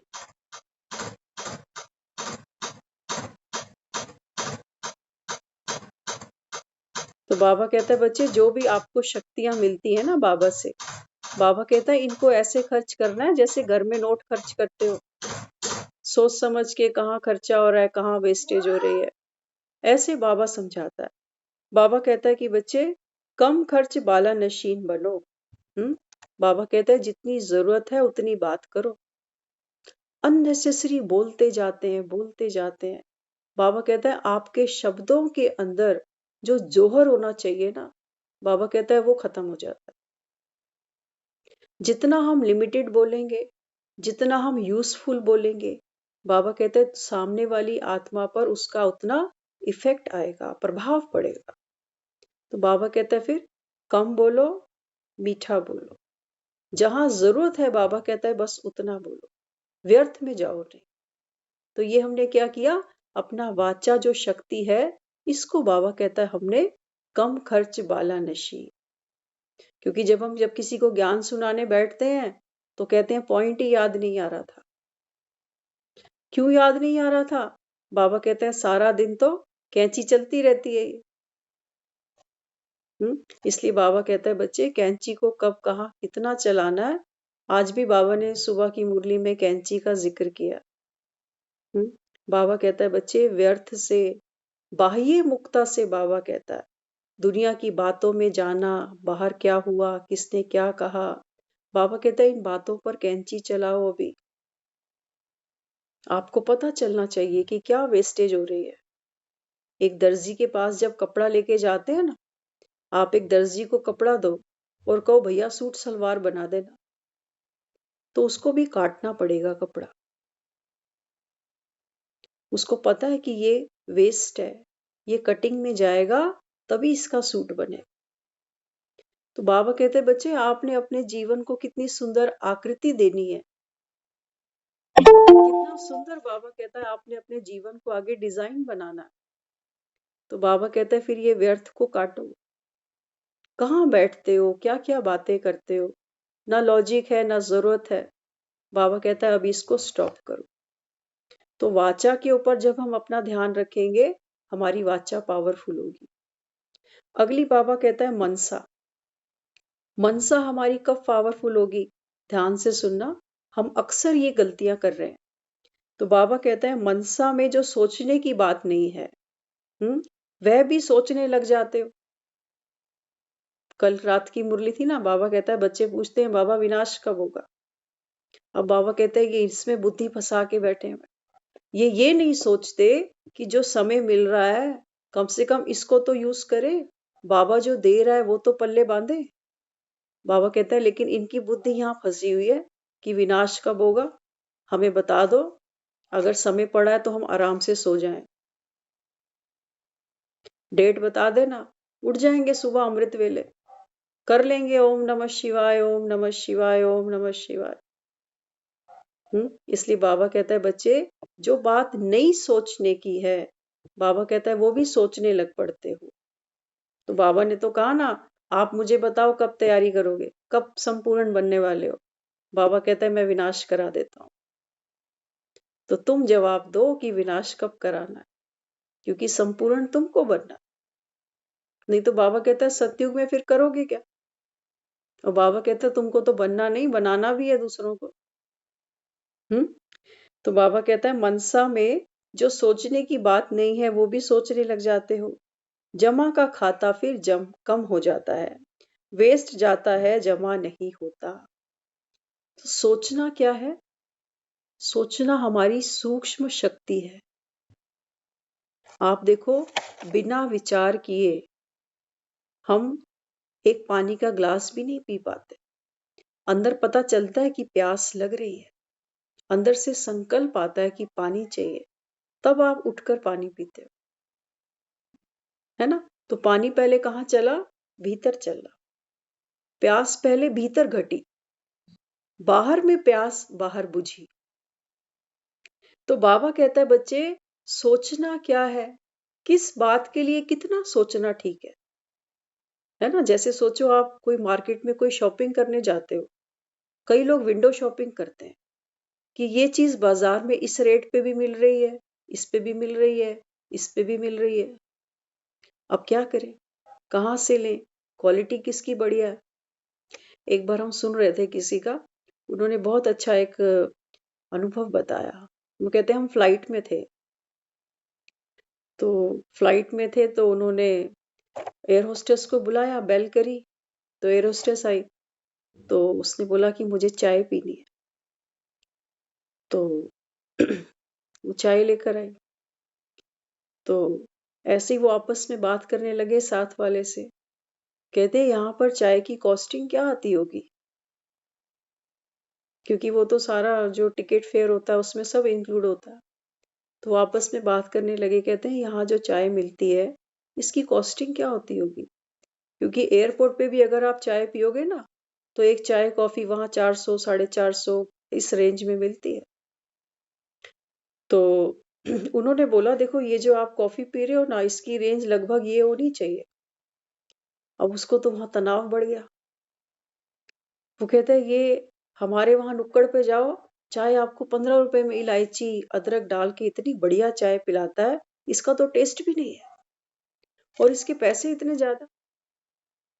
तो बाबा कहता है बच्चे जो भी आपको शक्तियां मिलती है ना बाबा से, बाबा कहता है इनको ऐसे खर्च करना है जैसे घर में नोट खर्च करते हो, सोच समझ के कहाँ खर्चा हो रहा है, कहाँ वेस्टेज हो रही है, ऐसे बाबा समझाता है। बाबा कहता है कि बच्चे कम खर्च बाला नशीन बनो। बाबा कहता है जितनी जरूरत है उतनी बात करो, अननेसेसरी बोलते जाते हैं बोलते जाते हैं। बाबा कहता है आपके शब्दों के अंदर जो जोहर होना चाहिए ना, बाबा कहता है वो खत्म हो जाता है। जितना हम लिमिटेड बोलेंगे, जितना हम यूजफुल बोलेंगे, बाबा कहते हैं सामने वाली आत्मा पर उसका उतना इफेक्ट आएगा, प्रभाव पड़ेगा। तो बाबा कहता है फिर कम बोलो, मीठा बोलो, जहां जरूरत है बाबा कहता है बस उतना बोलो, व्यर्थ में जाओ नहीं। तो ये हमने क्या किया, अपना वाचा जो शक्ति है इसको बाबा कहता है हमने कम खर्च बाला नशी। क्योंकि जब किसी को ज्ञान सुनाने बैठते हैं तो कहते हैं पॉइंट ही याद नहीं आ रहा था। क्यों याद नहीं आ रहा था? बाबा कहते हैं सारा दिन तो कैंची चलती रहती है ये। इसलिए बाबा कहता है बच्चे कैंची को कब कहाँ कितना चलाना है। आज भी बाबा ने सुबह की मुरली में कैंची का जिक्र किया। बाबा कहता है बच्चे व्यर्थ से, बाह्य मुक्ता से, बाबा कहता है दुनिया की बातों में जाना, बाहर क्या हुआ, किसने क्या कहा, बाबा कहता है इन बातों पर कैंची चलाओ। अभी आपको पता चलना चाहिए कि क्या वेस्टेज हो रही है। एक दर्जी के पास जब कपड़ा लेके जाते हैं ना, आप एक दर्जी को कपड़ा दो और कहो भैया सूट सलवार बना देना, तो उसको भी काटना पड़ेगा कपड़ा। उसको पता है कि ये वेस्ट है, ये कटिंग में जाएगा तभी इसका सूट बने। तो बाबा कहते हैं बच्चे आपने अपने जीवन को कितनी सुंदर आकृति देनी है, कितना सुंदर बाबा कहता है आपने अपने जीवन को आगे डिजाइन बनाना है। तो बाबा कहता है फिर ये व्यर्थ को काटो। कहाँ बैठते हो, क्या क्या बातें करते हो, ना लॉजिक है ना जरूरत है। बाबा कहता है अब इसको स्टॉप करो। तो वाचा के ऊपर जब हम अपना ध्यान रखेंगे हमारी वाचा पावरफुल होगी। अगली बाबा कहता है मनसा। मनसा हमारी कब पावरफुल होगी? ध्यान से सुनना, हम अक्सर ये गलतियां कर रहे हैं। तो बाबा कहता है मनसा में जो सोचने की बात नहीं है, वह भी सोचने लग जाते हो। कल रात की मुरली थी ना, बाबा कहता है बच्चे पूछते हैं बाबा विनाश कब होगा। अब बाबा कहते हैं कि इसमें बुद्धि फंसा के बैठे हैं। ये नहीं सोचते कि जो समय मिल रहा है कम से कम इसको तो यूज करे, बाबा जो दे रहा है वो तो पल्ले बांधे। बाबा कहता है लेकिन इनकी बुद्धि यहाँ फंसी हुई है कि विनाश कब होगा, हमें बता दो, अगर समय पड़ा है तो हम आराम से सो जाएं। डेट बता देना, उठ जाएंगे सुबह अमृत वेले, कर लेंगे ओम नमः शिवाय, ओम नमः शिवाय, ओम नमः शिवाय। इसलिए बाबा कहता है बच्चे जो बात नहीं सोचने की है, बाबा कहता है वो भी सोचने लग पड़ते हो। तो बाबा ने तो कहा ना, आप मुझे बताओ कब तैयारी करोगे, कब संपूर्ण बनने वाले हो। बाबा कहता है मैं विनाश करा देता हूं। तो तुम जवाब दो कि विनाश कब कराना है, क्योंकि संपूर्ण तुमको बनना। नहीं तो बाबा कहता है सतयुग में फिर करोगे क्या। और बाबा कहता है तुमको तो बनना नहीं, बनाना भी है दूसरों को। तो बाबा कहता है मनसा में जो सोचने की बात नहीं है वो भी सोचने लग जाते हो। जमा का खाता फिर कम हो जाता है, वेस्ट जाता है, जमा नहीं होता। तो सोचना क्या है? सोचना हमारी सूक्ष्म शक्ति है। आप देखो बिना विचार किए हम एक पानी का ग्लास भी नहीं पी पाते। अंदर पता चलता है कि प्यास लग रही है, अंदर से संकल्प आता है कि पानी चाहिए, तब आप उठकर पानी पीते हो, है ना। तो पानी पहले कहाँ चला? भीतर चला। प्यास पहले भीतर घटी, बाहर में प्यास बाहर बुझी। तो बाबा कहता है बच्चे सोचना क्या है, किस बात के लिए कितना सोचना ठीक है ना। जैसे सोचो आप कोई मार्केट में कोई शॉपिंग करने जाते हो, कई लोग विंडो शॉपिंग करते हैं कि ये चीज बाजार में इस रेट पे भी मिल रही है, इस पे भी मिल रही है, इस पे भी मिल रही है। अब क्या करें? कहाँ से लें, क्वालिटी किसकी बढ़िया है। एक बार हम सुन रहे थे किसी का, उन्होंने बहुत अच्छा एक अनुभव बताया। वो कहते हैं हम फ्लाइट में थे, तो फ्लाइट में थे तो उन्होंने एयर होस्टेस को बुलाया, बेल करी, तो एयर होस्टेस आई, तो उसने बोला कि मुझे चाय पीनी है, तो वो चाय लेकर आई। तो ऐसे ही वो आपस में बात करने लगे साथ वाले से, कहते यहाँ पर चाय की कॉस्टिंग क्या आती होगी, क्योंकि वो तो सारा जो टिकट फेयर होता है उसमें सब इंक्लूड होता है। तो आपस में बात करने लगे, कहते हैं यहाँ जो चाय मिलती है इसकी कॉस्टिंग क्या होती होगी, क्योंकि एयरपोर्ट पे भी अगर आप चाय पियोगे ना तो एक चाय कॉफी वहां 400 450 इस रेंज में मिलती है। तो उन्होंने बोला देखो ये जो आप कॉफी पी रहे हो ना इसकी रेंज लगभग ये होनी चाहिए। अब उसको तो वहां तनाव बढ़ गया। वो कहते हैं ये हमारे वहां नुक्कड़ पे जाओ, चाय आपको 15 रुपए में इलायची अदरक डाल के इतनी बढ़िया चाय पिलाता है, इसका तो टेस्ट भी नहीं है और इसके पैसे इतने ज्यादा।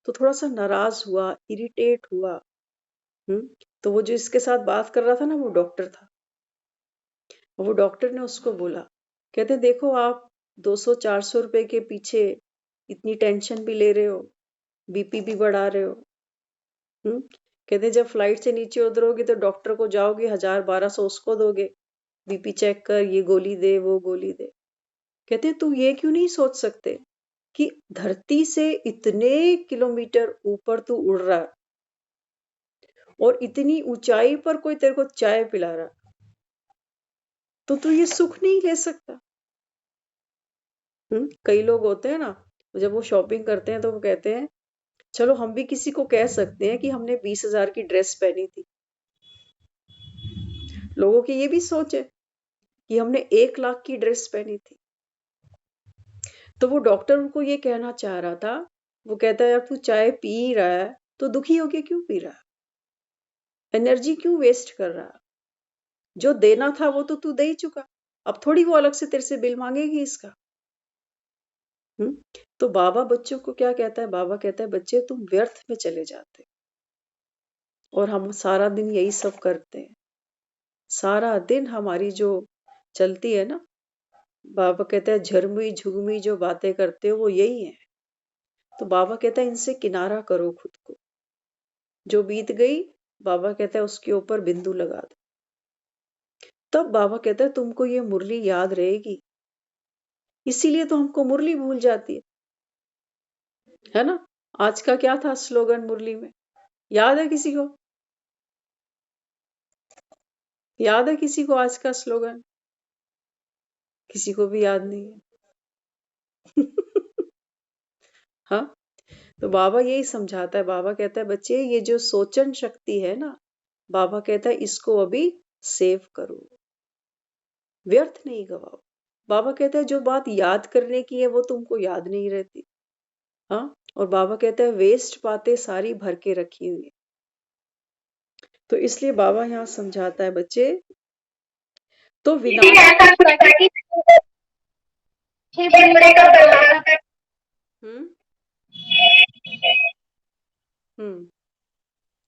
तो थोड़ा सा नाराज हुआ, इरिटेट हुआ। तो वो जो इसके साथ बात कर रहा था ना वो डॉक्टर था। वो डॉक्टर ने उसको बोला, कहते देखो आप 200-400 रुपए के पीछे इतनी टेंशन भी ले रहे हो, बीपी भी बढ़ा रहे हो। कहते जब फ्लाइट से नीचे उतरोगे तो डॉक्टर को जाओगे 1000-1200 उसको दोगे, बीपी चेक कर, ये गोली दे वो गोली दे। कहते तू ये क्यों नहीं सोच सकते कि धरती से इतने किलोमीटर ऊपर तू उड़ रहा है और इतनी ऊंचाई पर कोई तेरे को चाय पिला रहा, तो तू ये सुख नहीं ले सकता। कई लोग होते हैं ना, जब वो शॉपिंग करते हैं तो वो कहते हैं चलो हम भी किसी को कह सकते हैं कि हमने 20,000 की ड्रेस पहनी थी। लोगों की ये भी सोच है कि हमने 1 लाख की ड्रेस पहनी थी। तो वो डॉक्टर उनको ये कहना चाह रहा था, वो कहता है यार तू चाय पी रहा है तो दुखी होके क्यों पी रहा है, एनर्जी क्यों वेस्ट कर रहा है, जो देना था वो तो तू दे ही चुका, अब थोड़ी वो अलग से तेरे से बिल मांगेगी इसका। तो बाबा बच्चों को क्या कहता है, बाबा कहता है बच्चे तुम व्यर्थ में चले जाते और हम सारा दिन यही सब करते हैं, सारा दिन हमारी जो चलती है ना, बाबा कहता है झरमुई झुगमुई जो बातें करते हो वो यही है। तो बाबा कहता है इनसे किनारा करो खुद को, जो बीत गई बाबा कहता है उसके ऊपर बिंदु लगा दो। तब बाबा कहता है तुमको ये मुरली याद रहेगी, इसीलिए तो हमको मुरली भूल जाती है ना। आज का क्या था स्लोगन मुरली में, याद है किसी को, याद है किसी को आज का स्लोगन, किसी को भी याद नहीं है। हाँ, तो बाबा यही समझाता है, बाबा कहता है बच्चे ये जो सोचन शक्ति है ना, बाबा कहता है इसको अभी सेव करो, व्यर्थ नहीं गवाओ। बाबा कहता है जो बात याद करने की है वो तुमको याद नहीं रहती। हाँ, और बाबा कहता है वेस्ट बातें सारी भर के रखी हुई है। तो इसलिए बाबा यहाँ समझाता है बच्चे, तो हम्म हम्म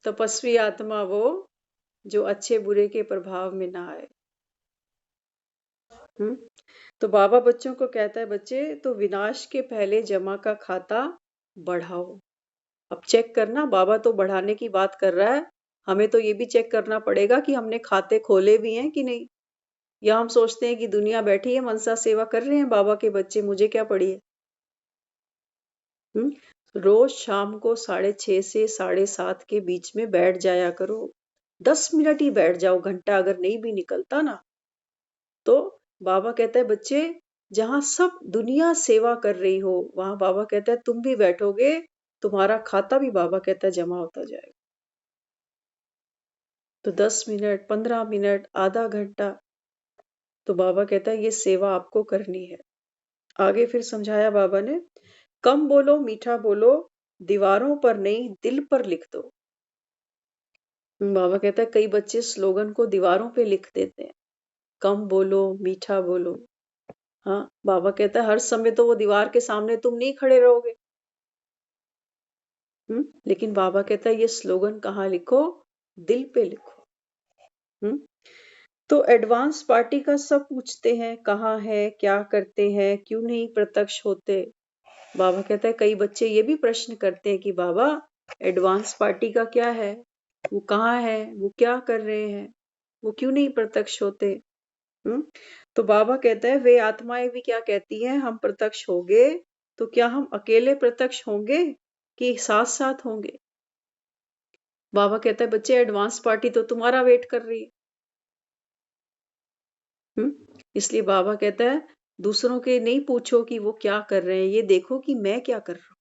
तपस्वी आत्मा वो जो अच्छे बुरे के प्रभाव में ना आए। तो बाबा बच्चों को कहता है बच्चे तो विनाश के पहले जमा का खाता बढ़ाओ। अब चेक करना, बाबा तो बढ़ाने की बात कर रहा है, हमें तो ये भी चेक करना पड़ेगा कि हमने खाते खोले भी हैं कि नहीं। या हम सोचते हैं कि दुनिया बैठी है मनसा सेवा कर रहे हैं बाबा के बच्चे, मुझे क्या पड़ी है। रोज शाम को 6:30 से 7:30 के बीच में बैठ जाया करो, 10 मिनट ही बैठ जाओ, घंटा अगर नहीं भी निकलता ना तो बाबा कहता है बच्चे जहां सब दुनिया सेवा कर रही हो वहां बाबा कहता है तुम भी बैठोगे, तुम्हारा खाता भी बाबा कहता है जमा होता जाएगा। तो 10 मिनट 15 मिनट आधा घंटा, तो बाबा कहता है ये सेवा आपको करनी है। आगे फिर समझाया बाबा ने, कम बोलो मीठा बोलो, दीवारों पर नहीं दिल पर लिख दो। बाबा कहता है कई बच्चे स्लोगन को दीवारों पे लिख देते हैं, कम बोलो मीठा बोलो। हाँ, बाबा कहता है हर समय तो वो दीवार के सामने तुम नहीं खड़े रहोगे, लेकिन बाबा कहता है ये स्लोगन कहाँ लिखो, दिल पे लिखो। तो एडवांस पार्टी का सब पूछते हैं कहाँ है, क्या करते हैं, क्यों नहीं प्रत्यक्ष होते। बाबा कहता है कई बच्चे ये भी प्रश्न करते हैं कि बाबा एडवांस पार्टी का क्या है, वो कहाँ है, वो क्या कर रहे हैं, वो क्यों नहीं प्रत्यक्ष होते। तो बाबा कहता है वे आत्माएं भी क्या कहती हैं, हम प्रत्यक्ष होंगे तो क्या हम अकेले प्रत्यक्ष होंगे कि साथ साथ होंगे। बाबा कहता है बच्चे एडवांस पार्टी तो तुम्हारा वेट कर रही है। इसलिए बाबा कहता है दूसरों के नहीं पूछो कि वो क्या कर रहे हैं, ये देखो कि मैं क्या कर रहा हूं।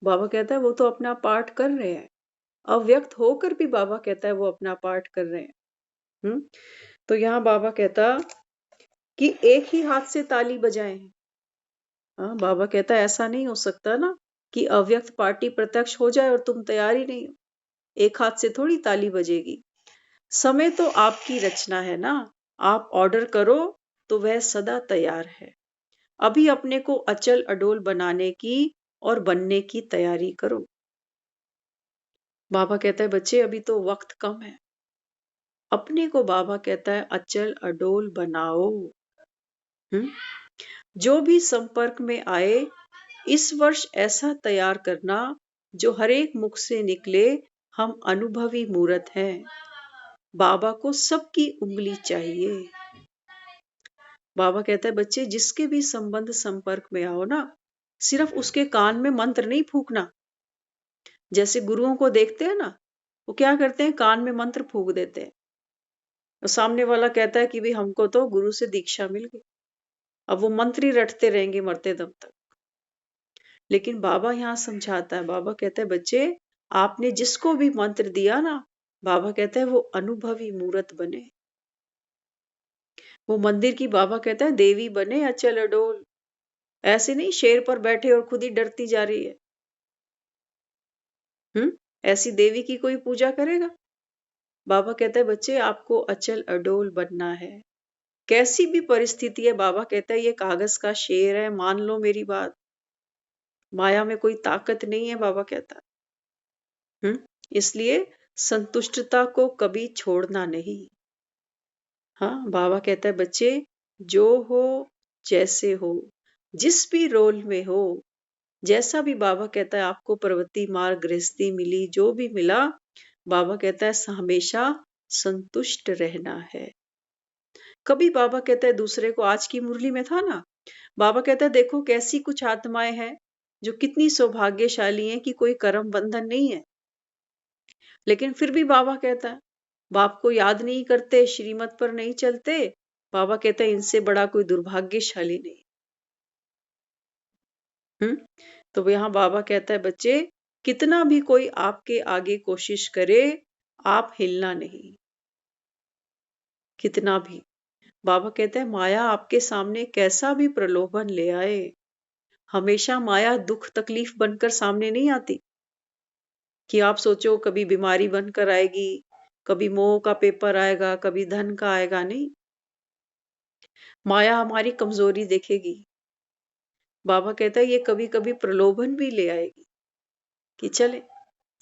बाबा कहता है वो तो अपना पार्ट कर रहे हैं, अव्यक्त होकर भी बाबा कहता है वो अपना पार्ट कर रहे हैं। तो यहाँ बाबा कहता कि एक ही हाथ से ताली बजाएं। हाँ, बाबा कहता है ऐसा नहीं हो सकता ना कि अव्यक्त पार्टी प्रत्यक्ष हो जाए और तुम तैयार ही नहीं हो। एक हाथ से थोड़ी ताली बजेगी। समय तो आपकी रचना है ना, आप ऑर्डर करो तो वह सदा तैयार है। अभी अपने को अचल अडोल बनाने की और बनने की तैयारी करो। बाबा कहता है बच्चे अभी तो वक्त कम है। अपने को बाबा कहता है अचल अडोल बनाओ। जो भी संपर्क में आए इस वर्ष ऐसा तैयार करना जो हर एक मुख से निकले हम अनुभवी मूर्त हैं। बाबा को सबकी उंगली चाहिए। बाबा कहता है बच्चे जिसके भी संबंध संपर्क में आओ ना, सिर्फ उसके कान में मंत्र नहीं फूकना। जैसे गुरुओं को देखते हैं ना, वो क्या करते हैं, कान में मंत्र फूक देते हैं। और सामने वाला कहता है कि भाई हमको तो गुरु से दीक्षा मिल गई, अब वो मंत्र ही रटते रहेंगे मरते दम तक। लेकिन बाबा यहाँ समझाता है, बाबा कहता है बच्चे आपने जिसको भी मंत्र दिया ना, बाबा कहता है वो अनुभवी मूर्त बने। वो मंदिर की बाबा कहता है देवी बने अचल अडोल। ऐसे नहीं शेर पर बैठे और खुद ही डरती जा रही है। ऐसी देवी की कोई पूजा करेगा। बाबा कहता है बच्चे आपको अचल अडोल बनना है। कैसी भी परिस्थिति है, बाबा कहता है ये कागज का शेर है, मान लो मेरी बात। माया में कोई ताकत नहीं है, बाबा कहता है। इसलिए संतुष्टता को कभी छोड़ना नहीं। हाँ, बाबा कहता है बच्चे जो हो जैसे हो, जिस भी रोल में हो, जैसा भी बाबा कहता है आपको प्रवृत्ति मार्ग गृहस्थी मिली, जो भी मिला, बाबा कहता है हमेशा संतुष्ट रहना है। कभी बाबा कहता है दूसरे को, आज की मुरली में था ना, बाबा कहता है देखो कैसी कुछ आत्माएं हैं जो कितनी सौभाग्यशाली हैं कि कोई कर्म बंधन नहीं है। लेकिन फिर भी बाबा कहता है बाप को याद नहीं करते, श्रीमत पर नहीं चलते। बाबा कहते हैं इनसे बड़ा कोई दुर्भाग्यशाली नहीं। तो यहाँ बाबा कहता है बच्चे कितना भी कोई आपके आगे कोशिश करे, आप हिलना नहीं। कितना भी, बाबा कहते हैं माया आपके सामने कैसा भी प्रलोभन ले आए, हमेशा माया दुख तकलीफ बनकर सामने नहीं आती कि आप सोचो कभी बीमारी बनकर आएगी, कभी मोह का पेपर आएगा, कभी धन का आएगा। नहीं, माया हमारी कमजोरी देखेगी। बाबा कहता है ये कभी कभी प्रलोभन भी ले आएगी कि चले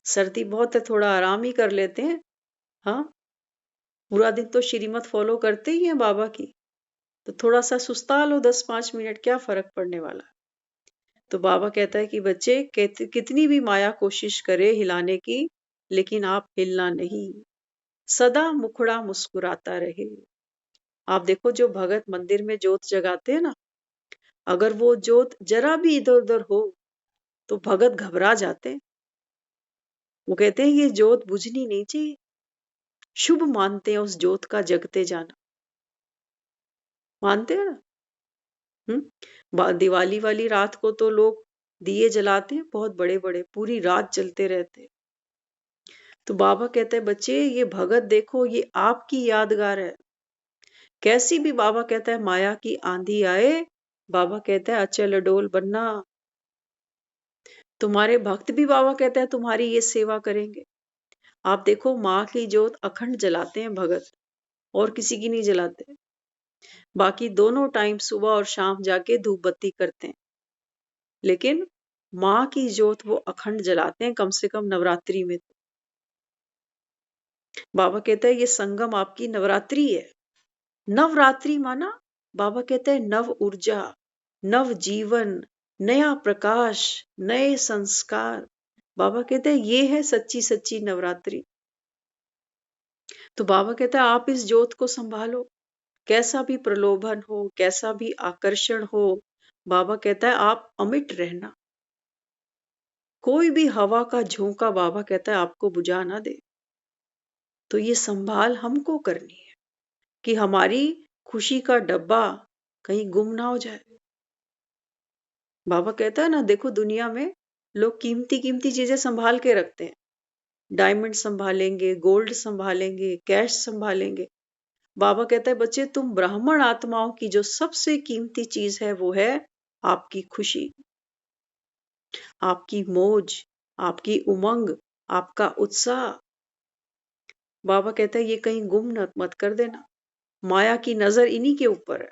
सर्दी बहुत है, थोड़ा आराम ही कर लेते हैं। हाँ, पूरा दिन तो श्रीमत फॉलो करते ही हैं बाबा की, तो थोड़ा सा सुस्ता लो 10-5 मिनट, क्या फर्क पड़ने वाला। तो बाबा कहता है कि बच्चे कितनी भी माया कोशिश करे हिलाने की, लेकिन आप हिलना नहीं, सदा मुखड़ा मुस्कुराता रहे। आप देखो जो भगत मंदिर में जोत जगाते हैं ना, अगर वो जोत जरा भी इधर उधर हो तो भगत घबरा जाते हैं। वो कहते हैं ये जोत बुझनी नहीं चाहिए। शुभ मानते हैं उस जोत का जगते जाना, मानते हैं ना। दिवाली वाली रात को तो लोग दिए जलाते हैं बहुत बड़े बड़े, पूरी रात जलते रहते हैं। तो बाबा कहते हैं बच्चे ये भगत देखो, ये आपकी यादगार है। कैसी भी बाबा कहता है माया की आंधी आए, बाबा कहता है अचल अडोल बनना। तुम्हारे भक्त भी बाबा कहता है तुम्हारी ये सेवा करेंगे। आप देखो माँ की जोत अखंड जलाते हैं भगत, और किसी की नहीं जलाते। बाकी दोनों टाइम सुबह और शाम जाके धूप बत्ती करते हैं, लेकिन माँ की ज्योत वो अखंड जलाते हैं, कम से कम नवरात्रि में। बाबा कहता है ये संगम आपकी नवरात्रि है। नवरात्रि माना बाबा कहते हैं नव ऊर्जा, नव जीवन, नया प्रकाश, नए संस्कार। बाबा कहते हैं ये है सच्ची सच्ची नवरात्रि। तो बाबा कहता है आप इस ज्योत को संभालो, कैसा भी प्रलोभन हो, कैसा भी आकर्षण हो, बाबा कहता है आप अमिट रहना। कोई भी हवा का झोंका बाबा कहता है आपको बुझा ना दे। तो ये संभाल हमको करनी है कि हमारी खुशी का डब्बा कहीं गुम ना हो जाए। बाबा कहता है ना, देखो दुनिया में लोग कीमती कीमती चीजें संभाल के रखते हैं। डायमंड संभालेंगे, गोल्ड संभालेंगे, कैश संभालेंगे। बाबा कहता है बच्चे तुम ब्राह्मण आत्माओं की जो सबसे कीमती चीज है वो है आपकी खुशी, आपकी मौज, आपकी उमंग, आपका उत्साह। बाबा कहता है ये कहीं गुम मत कर देना। माया की नजर इन्हीं के ऊपर है।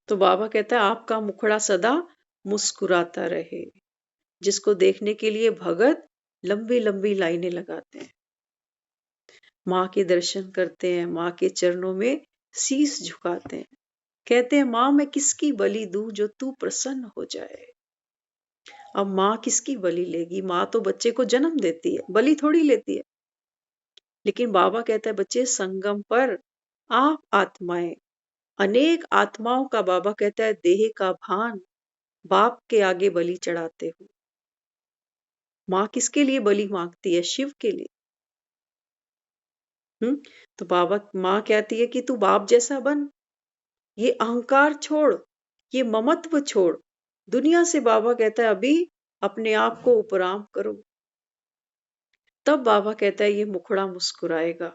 तो बाबा कहता है आपका मुखड़ा सदा मुस्कुराता रहे। जिसको देखने के लिए भगत लंबी लंबी लाइनें लगाते हैं, माँ के दर्शन करते हैं, माँ के चरणों में शीस झुकाते हैं, कहते हैं माँ मैं किसकी बलि दूं जो तू प्रसन्न हो जाए। अब माँ किसकी बलि लेगी? माँ तो बच्चे को जन्म देती है, बलि थोड़ी लेती है। लेकिन बाबा कहता है बच्चे संगम पर आप आत्माएं, अनेक आत्माओं का बाबा कहता है देह का भान बाप के आगे बलि चढ़ाते हो। माँ किसके लिए बलि मांगती है? शिव के लिए। तो बाबा माँ कहती है कि तू बाप जैसा बन, ये अहंकार छोड़, ये ममत्व छोड़। दुनिया से बाबा कहता है अभी अपने आप को उपराम करो। तब बाबा कहता है ये मुखड़ा मुस्कुराएगा।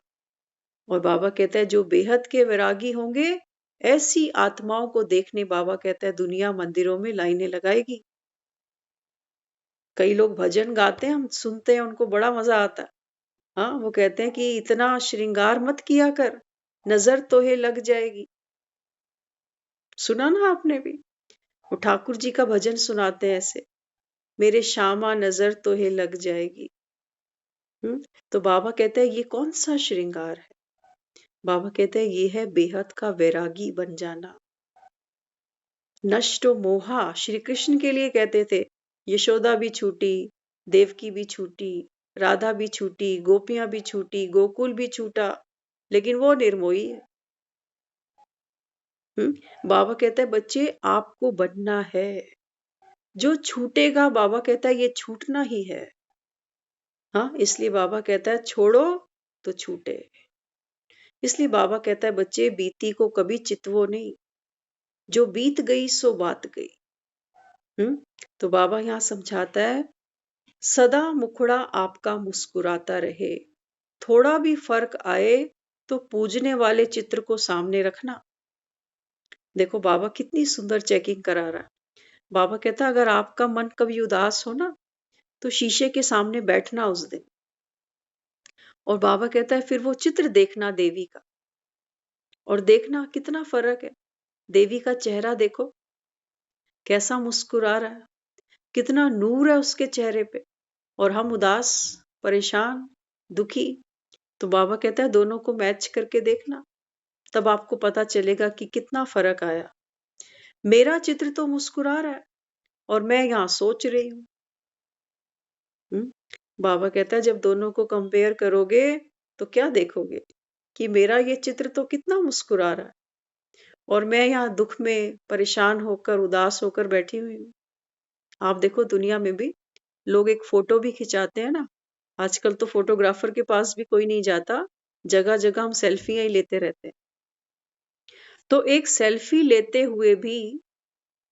और बाबा कहता है जो बेहद के वैरागी होंगे ऐसी आत्माओं को देखने बाबा कहता है दुनिया मंदिरों में लाइनें लगाएगी। कई लोग भजन गाते हैं, हम सुनते हैं, उनको बड़ा मजा आता है। हाँ, वो कहते हैं कि इतना श्रृंगार मत किया कर, नजर तो है लग जाएगी। सुना ना आपने भी? वो ठाकुर जी का भजन सुनाते हैं ऐसे, मेरे श्यामा नजर तो है लग जाएगी। तो बाबा कहते हैं ये कौन सा श्रृंगार है? बाबा कहते हैं ये है बेहद का वैरागी बन जाना। नष्टो मोहा श्री कृष्ण के लिए कहते थे। यशोदा भी छूटी, देवकी भी छूटी, राधा भी छूटी, गोपियां भी छूटी, गोकुल भी छूटा, लेकिन वो निर्मोही है। बाबा कहता है बच्चे आपको बनना है। जो छूटेगा बाबा कहता है ये छूटना ही है। हाँ, इसलिए बाबा कहता है छोड़ो तो छूटे। इसलिए बाबा कहता है बच्चे बीती को कभी चितवो नहीं, जो बीत गई सो बात गई। तो बाबा यहाँ समझाता है सदा मुखड़ा आपका मुस्कुराता रहे। थोड़ा भी फर्क आए तो पूजने वाले चित्र को सामने रखना। देखो बाबा कितनी सुंदर चेकिंग करा रहा है। बाबा कहता है अगर आपका मन कभी उदास हो ना तो शीशे के सामने बैठना उस दिन, और बाबा कहता है फिर वो चित्र देखना देवी का, और देखना कितना फर्क है। देवी का चेहरा देखो कैसा मुस्कुरा रहा है, कितना नूर है उसके चेहरे पे, और हम उदास, परेशान, दुखी। तो बाबा कहता है दोनों को मैच करके देखना, तब आपको पता चलेगा कि कितना फर्क आया। मेरा चित्र तो मुस्कुरा रहा है और मैं यहाँ सोच रही हूँ। बाबा कहता है जब दोनों को कंपेयर करोगे तो क्या देखोगे कि मेरा ये चित्र तो कितना मुस्कुरा रहा है और मैं यहाँ दुख में परेशान होकर, उदास होकर बैठी हुई हूँ। आप देखो दुनिया में भी लोग एक फोटो भी खिंचाते हैं ना, आजकल तो फोटोग्राफर के पास भी कोई नहीं जाता, जगह जगह हम सेल्फियां ही लेते रहते हैं। तो एक सेल्फी लेते हुए भी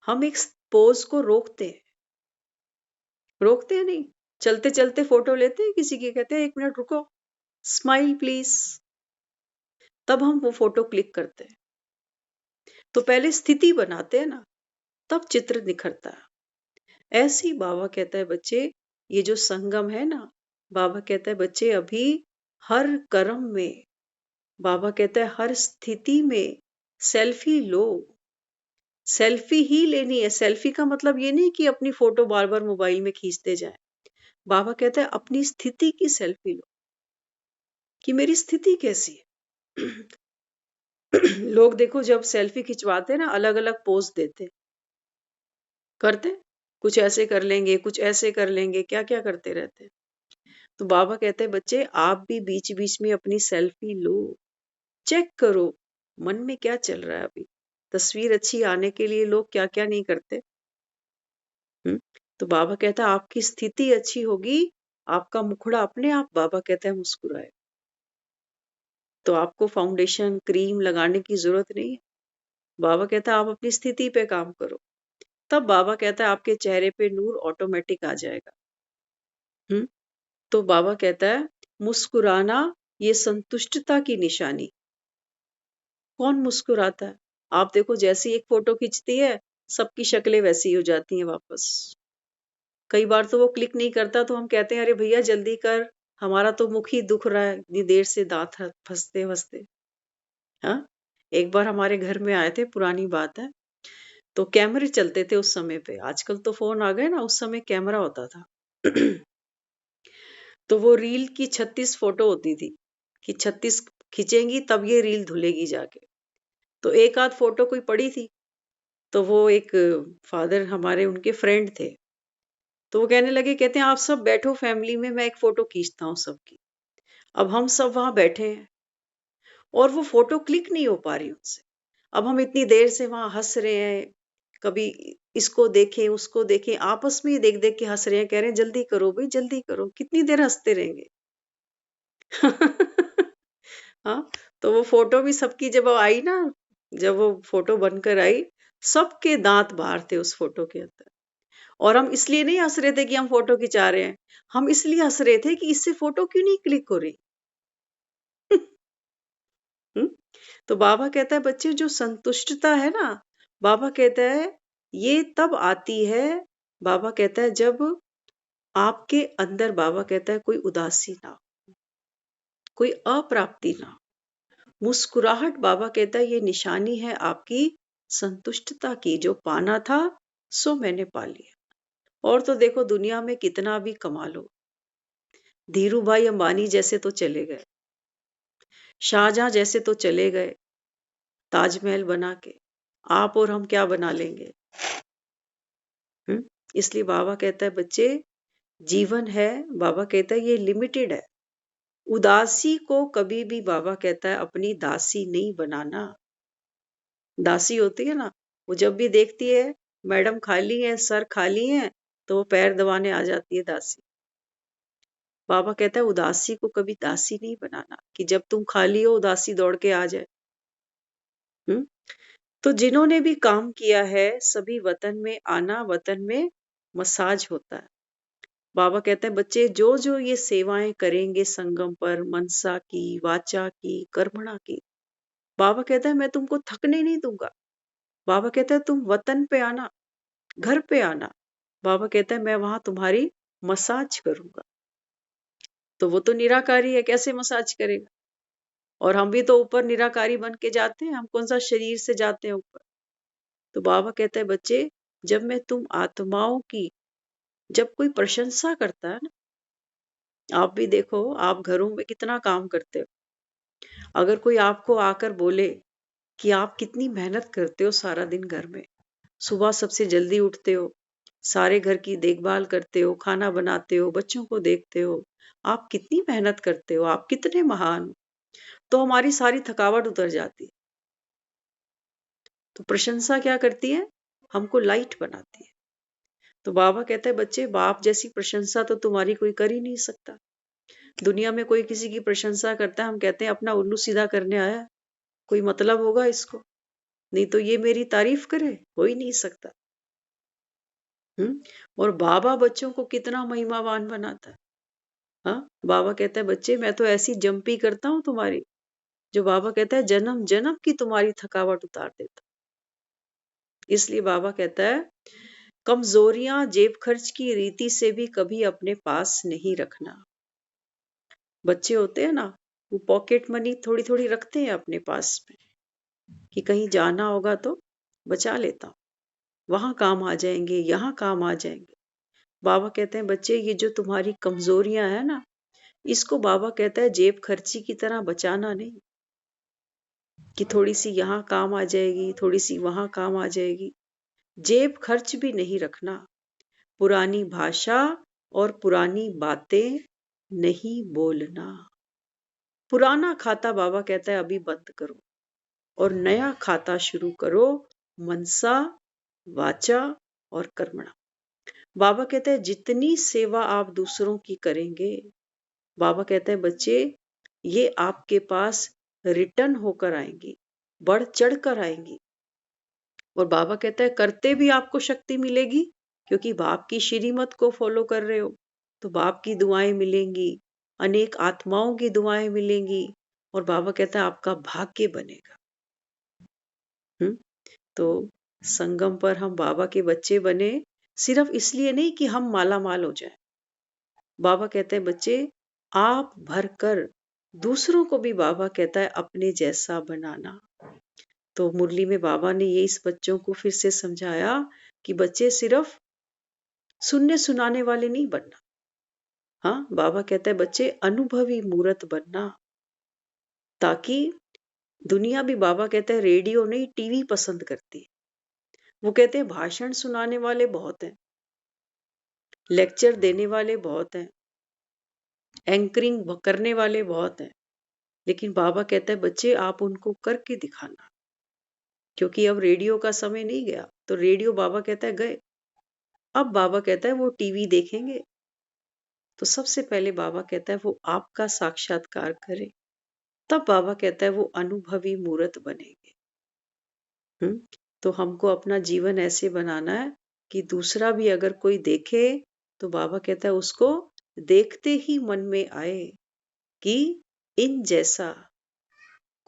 हम एक पोज को रोकते हैं नहीं, चलते चलते फोटो लेते हैं किसी की, कहते हैं 1 मिनट रुको, स्माइल प्लीज, तब हम वो फोटो क्लिक करते हैं। तो पहले स्थिति बनाते हैं ना, तब चित्र निखरता है। ऐसे ही बाबा कहता है बच्चे ये जो संगम है ना, बाबा कहता है बच्चे अभी हर कर्म में, बाबा कहता है हर स्थिति में सेल्फी लो, सेल्फी ही लेनी है। सेल्फी का मतलब ये नहीं कि अपनी फोटो बार बार मोबाइल में खींचते जाए। बाबा कहता है अपनी स्थिति की सेल्फी लो कि मेरी स्थिति कैसी है। लोग देखो जब सेल्फी खिंचवाते ना अलग अलग पोज देते करते, कुछ ऐसे कर लेंगे, कुछ ऐसे कर लेंगे, क्या क्या करते रहते। तो बाबा कहते हैं बच्चे आप भी बीच बीच में अपनी सेल्फी लो, चेक करो मन में क्या चल रहा है। अभी तस्वीर अच्छी आने के लिए लोग क्या क्या नहीं करते। तो बाबा कहता है आपकी स्थिति अच्छी होगी, आपका मुखड़ा अपने आप बाबा कहता है मुस्कुराए। तो आपको फाउंडेशन क्रीम लगाने की जरूरत नहीं है। बाबा कहता है आप अपनी स्थिति पे काम करो, तब बाबा कहता है आपके चेहरे पे नूर ऑटोमेटिक आ जाएगा। तो बाबा कहता है मुस्कुराना ये संतुष्टता की निशानी। कौन मुस्कुराता है? आप देखो जैसी एक फोटो खींचती है सबकी शक्लें वैसी हो जाती हैं वापस। कई बार तो वो क्लिक नहीं करता तो हम कहते हैं अरे भैया जल्दी कर, हमारा तो मुख ही दुख रहा है इतनी देर से दांत फंसते फंसते। हाँ, एक बार हमारे घर में आए थे, पुरानी बात है, तो कैमरे चलते थे उस समय पे। आजकल तो फोन आ गए ना, उस समय कैमरा होता था। तो वो रील की 36 फोटो होती थी कि 36 खींचेंगी तब ये रील धुलेगी जाके। तो एक आध फोटो कोई पड़ी थी, तो वो एक फादर हमारे उनके फ्रेंड थे, तो वो कहने लगे, कहते हैं आप सब बैठो फैमिली में, मैं एक फोटो खींचता हूँ सबकी। अब हम सब वहां बैठे हैं और वो फोटो क्लिक नहीं हो पा रही उनसे। अब हम इतनी देर से वहां हंस रहे हैं, कभी इसको देखें उसको देखें, आपस में ही देख देख के हंस रहे हैं, कह रहे हैं जल्दी करो भाई जल्दी करो, कितनी देर हंसते रहेंगे। हाँ, तो वो फोटो भी सबकी जब आई ना, जब वो फोटो बनकर आई, सबके दांत बाहर थे उस फोटो के अंदर। और हम इसलिए नहीं हंस रहे थे कि हम फोटो खिंचा रहे हैं, हम इसलिए हंस रहे थे कि इससे फोटो क्यों नहीं क्लिक हो रही। तो बाबा कहता है बच्चे जो संतुष्टता है ना, बाबा कहता है ये तब आती है, बाबा कहता है जब आपके अंदर, बाबा कहता है कोई उदासी ना हो, कोई अप्राप्ति ना हो। मुस्कुराहट बाबा कहता है ये निशानी है आपकी संतुष्टता की, जो पाना था सो मैंने पा लिया। और तो देखो दुनिया में कितना भी कमा लो, धीरू भाई अंबानी जैसे तो चले गए, शाहजहां जैसे तो चले गए ताजमहल बना के, आप और हम क्या बना लेंगे। इसलिए बाबा कहता है बच्चे जीवन है, बाबा कहता है ये लिमिटेड है। उदासी को कभी भी बाबा कहता है अपनी दासी नहीं बनाना। दासी होती है ना, वो जब भी देखती है मैडम खाली है, सर खाली है, तो वो पैर दबाने आ जाती है दासी। बाबा कहता है उदासी को कभी दासी नहीं बनाना कि जब तुम खाली हो उदासी दौड़ के आ जाए। तो जिन्होंने भी काम किया है सभी वतन में आना, वतन में मसाज होता है। बाबा कहते हैं बच्चे जो जो ये सेवाएं करेंगे संगम पर, मनसा की, वाचा की, कर्मणा की, बाबा कहता है मैं तुमको थकने नहीं दूंगा। बाबा कहता है तुम वतन पे आना, घर पे आना, बाबा कहता है मैं वहां तुम्हारी मसाज करूंगा। तो वो तो निराकारी है, कैसे मसाज करेगा। और हम भी तो ऊपर निराकारी बन के जाते हैं, हम कौन सा शरीर से जाते हैं ऊपर। तो बाबा कहता है बच्चे जब मैं तुम आत्माओं की, जब कोई प्रशंसा करता है ना, आप भी देखो आप घरों में कितना काम करते हो, अगर कोई आपको आकर बोले कि आप कितनी मेहनत करते हो सारा दिन घर में, सुबह सबसे जल्दी उठते हो, सारे घर की देखभाल करते हो, खाना बनाते हो, बच्चों को देखते हो, आप कितनी मेहनत करते हो, आप कितने महान हो, तो हमारी सारी थकावट उतर जाती है। तो प्रशंसा क्या करती है, हमको लाइट बनाती है। तो बाबा कहता है बच्चे बाप जैसी प्रशंसा तो तुम्हारी कोई कर ही नहीं सकता। दुनिया में कोई किसी की प्रशंसा करता है, हम कहते हैं अपना उल्लू सीधा करने आया, कोई मतलब होगा इसको, नहीं तो ये मेरी तारीफ करे, हो ही नहीं सकता। और बाबा बच्चों को कितना महिमावान बनाता है। हाँ, बाबा कहता है बच्चे मैं तो ऐसी जंपी करता हूं तुम्हारी, जो बाबा कहता है जन्म जन्म की तुम्हारी थकावट उतार देता। इसलिए बाबा कहता है कमजोरियां जेब खर्च की रीति से भी कभी अपने पास नहीं रखना। बच्चे होते हैं ना, वो पॉकेट मनी थोड़ी थोड़ी रखते हैं अपने पास में कि कहीं जाना होगा तो बचा लेता हूँ, वहां काम आ जाएंगे, यहाँ काम आ जाएंगे। बाबा कहते हैं बच्चे ये जो तुम्हारी कमजोरियां है ना, इसको बाबा कहता है जेब खर्ची की तरह बचाना नहीं कि थोड़ी सी यहाँ काम आ जाएगी, थोड़ी सी वहां काम आ जाएगी। जेब खर्च भी नहीं रखना, पुरानी भाषा और पुरानी बातें नहीं बोलना। पुराना खाता बाबा कहता है अभी बंद करो और नया खाता शुरू करो, मनसा, वाचा और कर्मणा। बाबा कहते हैं जितनी सेवा आप दूसरों की करेंगे, बाबा कहते हैं बच्चे ये आपके पास रिटर्न होकर आएंगी, बढ़ चढ़ कर आएंगी। और बाबा कहता है करते भी आपको शक्ति मिलेगी, क्योंकि बाप की श्रीमत को फॉलो कर रहे हो, तो बाप की दुआएं मिलेंगी, अनेक आत्माओं की दुआएं मिलेंगी, और बाबा कहता है आपका भाग्य बनेगा। तो संगम पर हम बाबा के बच्चे बने, सिर्फ इसलिए नहीं कि हम माला माल हो जाए। बाबा कहते हैं बच्चे आप भरकर दूसरों को भी बाबा कहता है अपने जैसा बनाना। तो मुरली में बाबा ने ये इस बच्चों को फिर से समझाया कि बच्चे सिर्फ सुनने सुनाने वाले नहीं बनना। हाँ, बाबा कहता है बच्चे अनुभवी मूर्त बनना, ताकि दुनिया भी बाबा कहता है रेडियो नहीं टीवी पसंद करती है। वो कहते हैं भाषण सुनाने वाले बहुत हैं, लेक्चर देने वाले बहुत हैं, एंकरिंग करने वाले बहुत हैं, लेकिन बाबा कहता है बच्चे आप उनको करके दिखाना, क्योंकि अब रेडियो का समय नहीं गया। तो रेडियो बाबा कहता है गए, अब बाबा कहता है वो टीवी देखेंगे। तो सबसे पहले बाबा कहता है वो आपका साक्षात्कार करे, तब बाबा कहता है वो अनुभवी मूर्त बनेंगे। तो हमको अपना जीवन ऐसे बनाना है कि दूसरा भी अगर कोई देखे तो बाबा कहता है उसको देखते ही मन में आए कि इन जैसा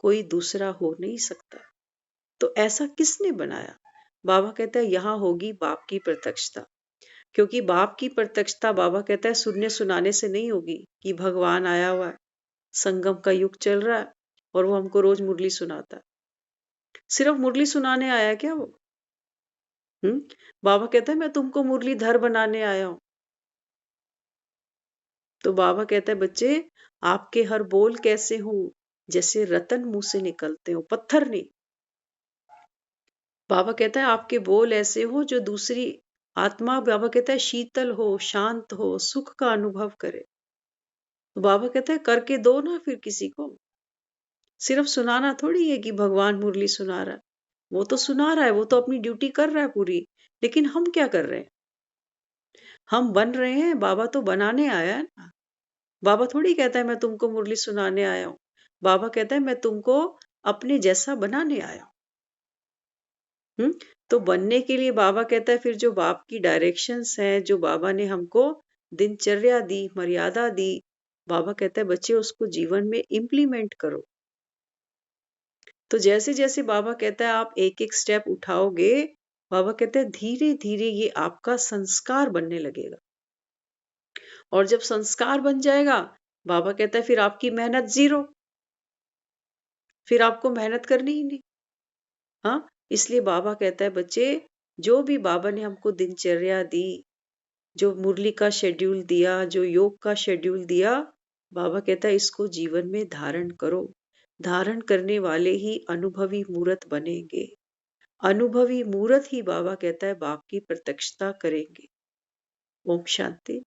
कोई दूसरा हो नहीं सकता। तो ऐसा किसने बनाया? बाबा कहता है यहाँ होगी बाप की प्रत्यक्षता, क्योंकि बाप की प्रत्यक्षता बाबा कहता है सुनने सुनाने से नहीं होगी कि भगवान आया हुआ है, संगम का युग चल रहा है और वो हमको रोज मुरली सुनाता है। सिर्फ मुरली सुनाने आया क्या वो? बाबा कहता है मैं तुमको मुरलीधर बनाने आया हूं। तो बाबा कहता है बच्चे आपके हर बोल कैसे हो जैसे रतन मुंह से निकलते हो, पत्थर नहीं। बाबा कहता है आपके बोल ऐसे हो जो दूसरी आत्मा बाबा कहता है शीतल हो, शांत हो, सुख का अनुभव करे। तो बाबा कहता है करके दो ना फिर किसी को। सिर्फ सुनाना थोड़ी है कि भगवान मुरली सुना रहा है, वो तो सुना रहा है, वो तो अपनी ड्यूटी कर रहा है पूरी, लेकिन हम क्या कर रहे हैं? हम बन रहे हैं, बाबा तो बनाने आया है ना। बाबा थोड़ी कहता है मैं तुमको मुरली सुनाने आया हूं, बाबा कहता है मैं तुमको अपने जैसा बनाने आया हूं। तो बनने के लिए बाबा कहता है फिर जो बाप की डायरेक्शंस हैं, जो बाबा ने हमको दिनचर्या दी, मर्यादा दी, बाबा कहता है बच्चे उसको जीवन में इम्प्लीमेंट करो। तो जैसे जैसे बाबा कहता है आप एक एक स्टेप उठाओगे, बाबा कहते हैं धीरे धीरे ये आपका संस्कार बनने लगेगा, और जब संस्कार बन जाएगा बाबा कहता है फिर आपकी मेहनत जीरो, फिर आपको मेहनत करनी ही नहीं। हाँ, इसलिए बाबा कहता है बच्चे जो भी बाबा ने हमको दिनचर्या दी, जो मुरली का शेड्यूल दिया, जो योग का शेड्यूल दिया, बाबा कहता है इसको जीवन में धारण करो। धारण करने वाले ही अनुभवी मूर्त बनेंगे। अनुभवी मूर्त ही बाबा कहता है बाप की प्रत्यक्षता करेंगे। ओम शांति।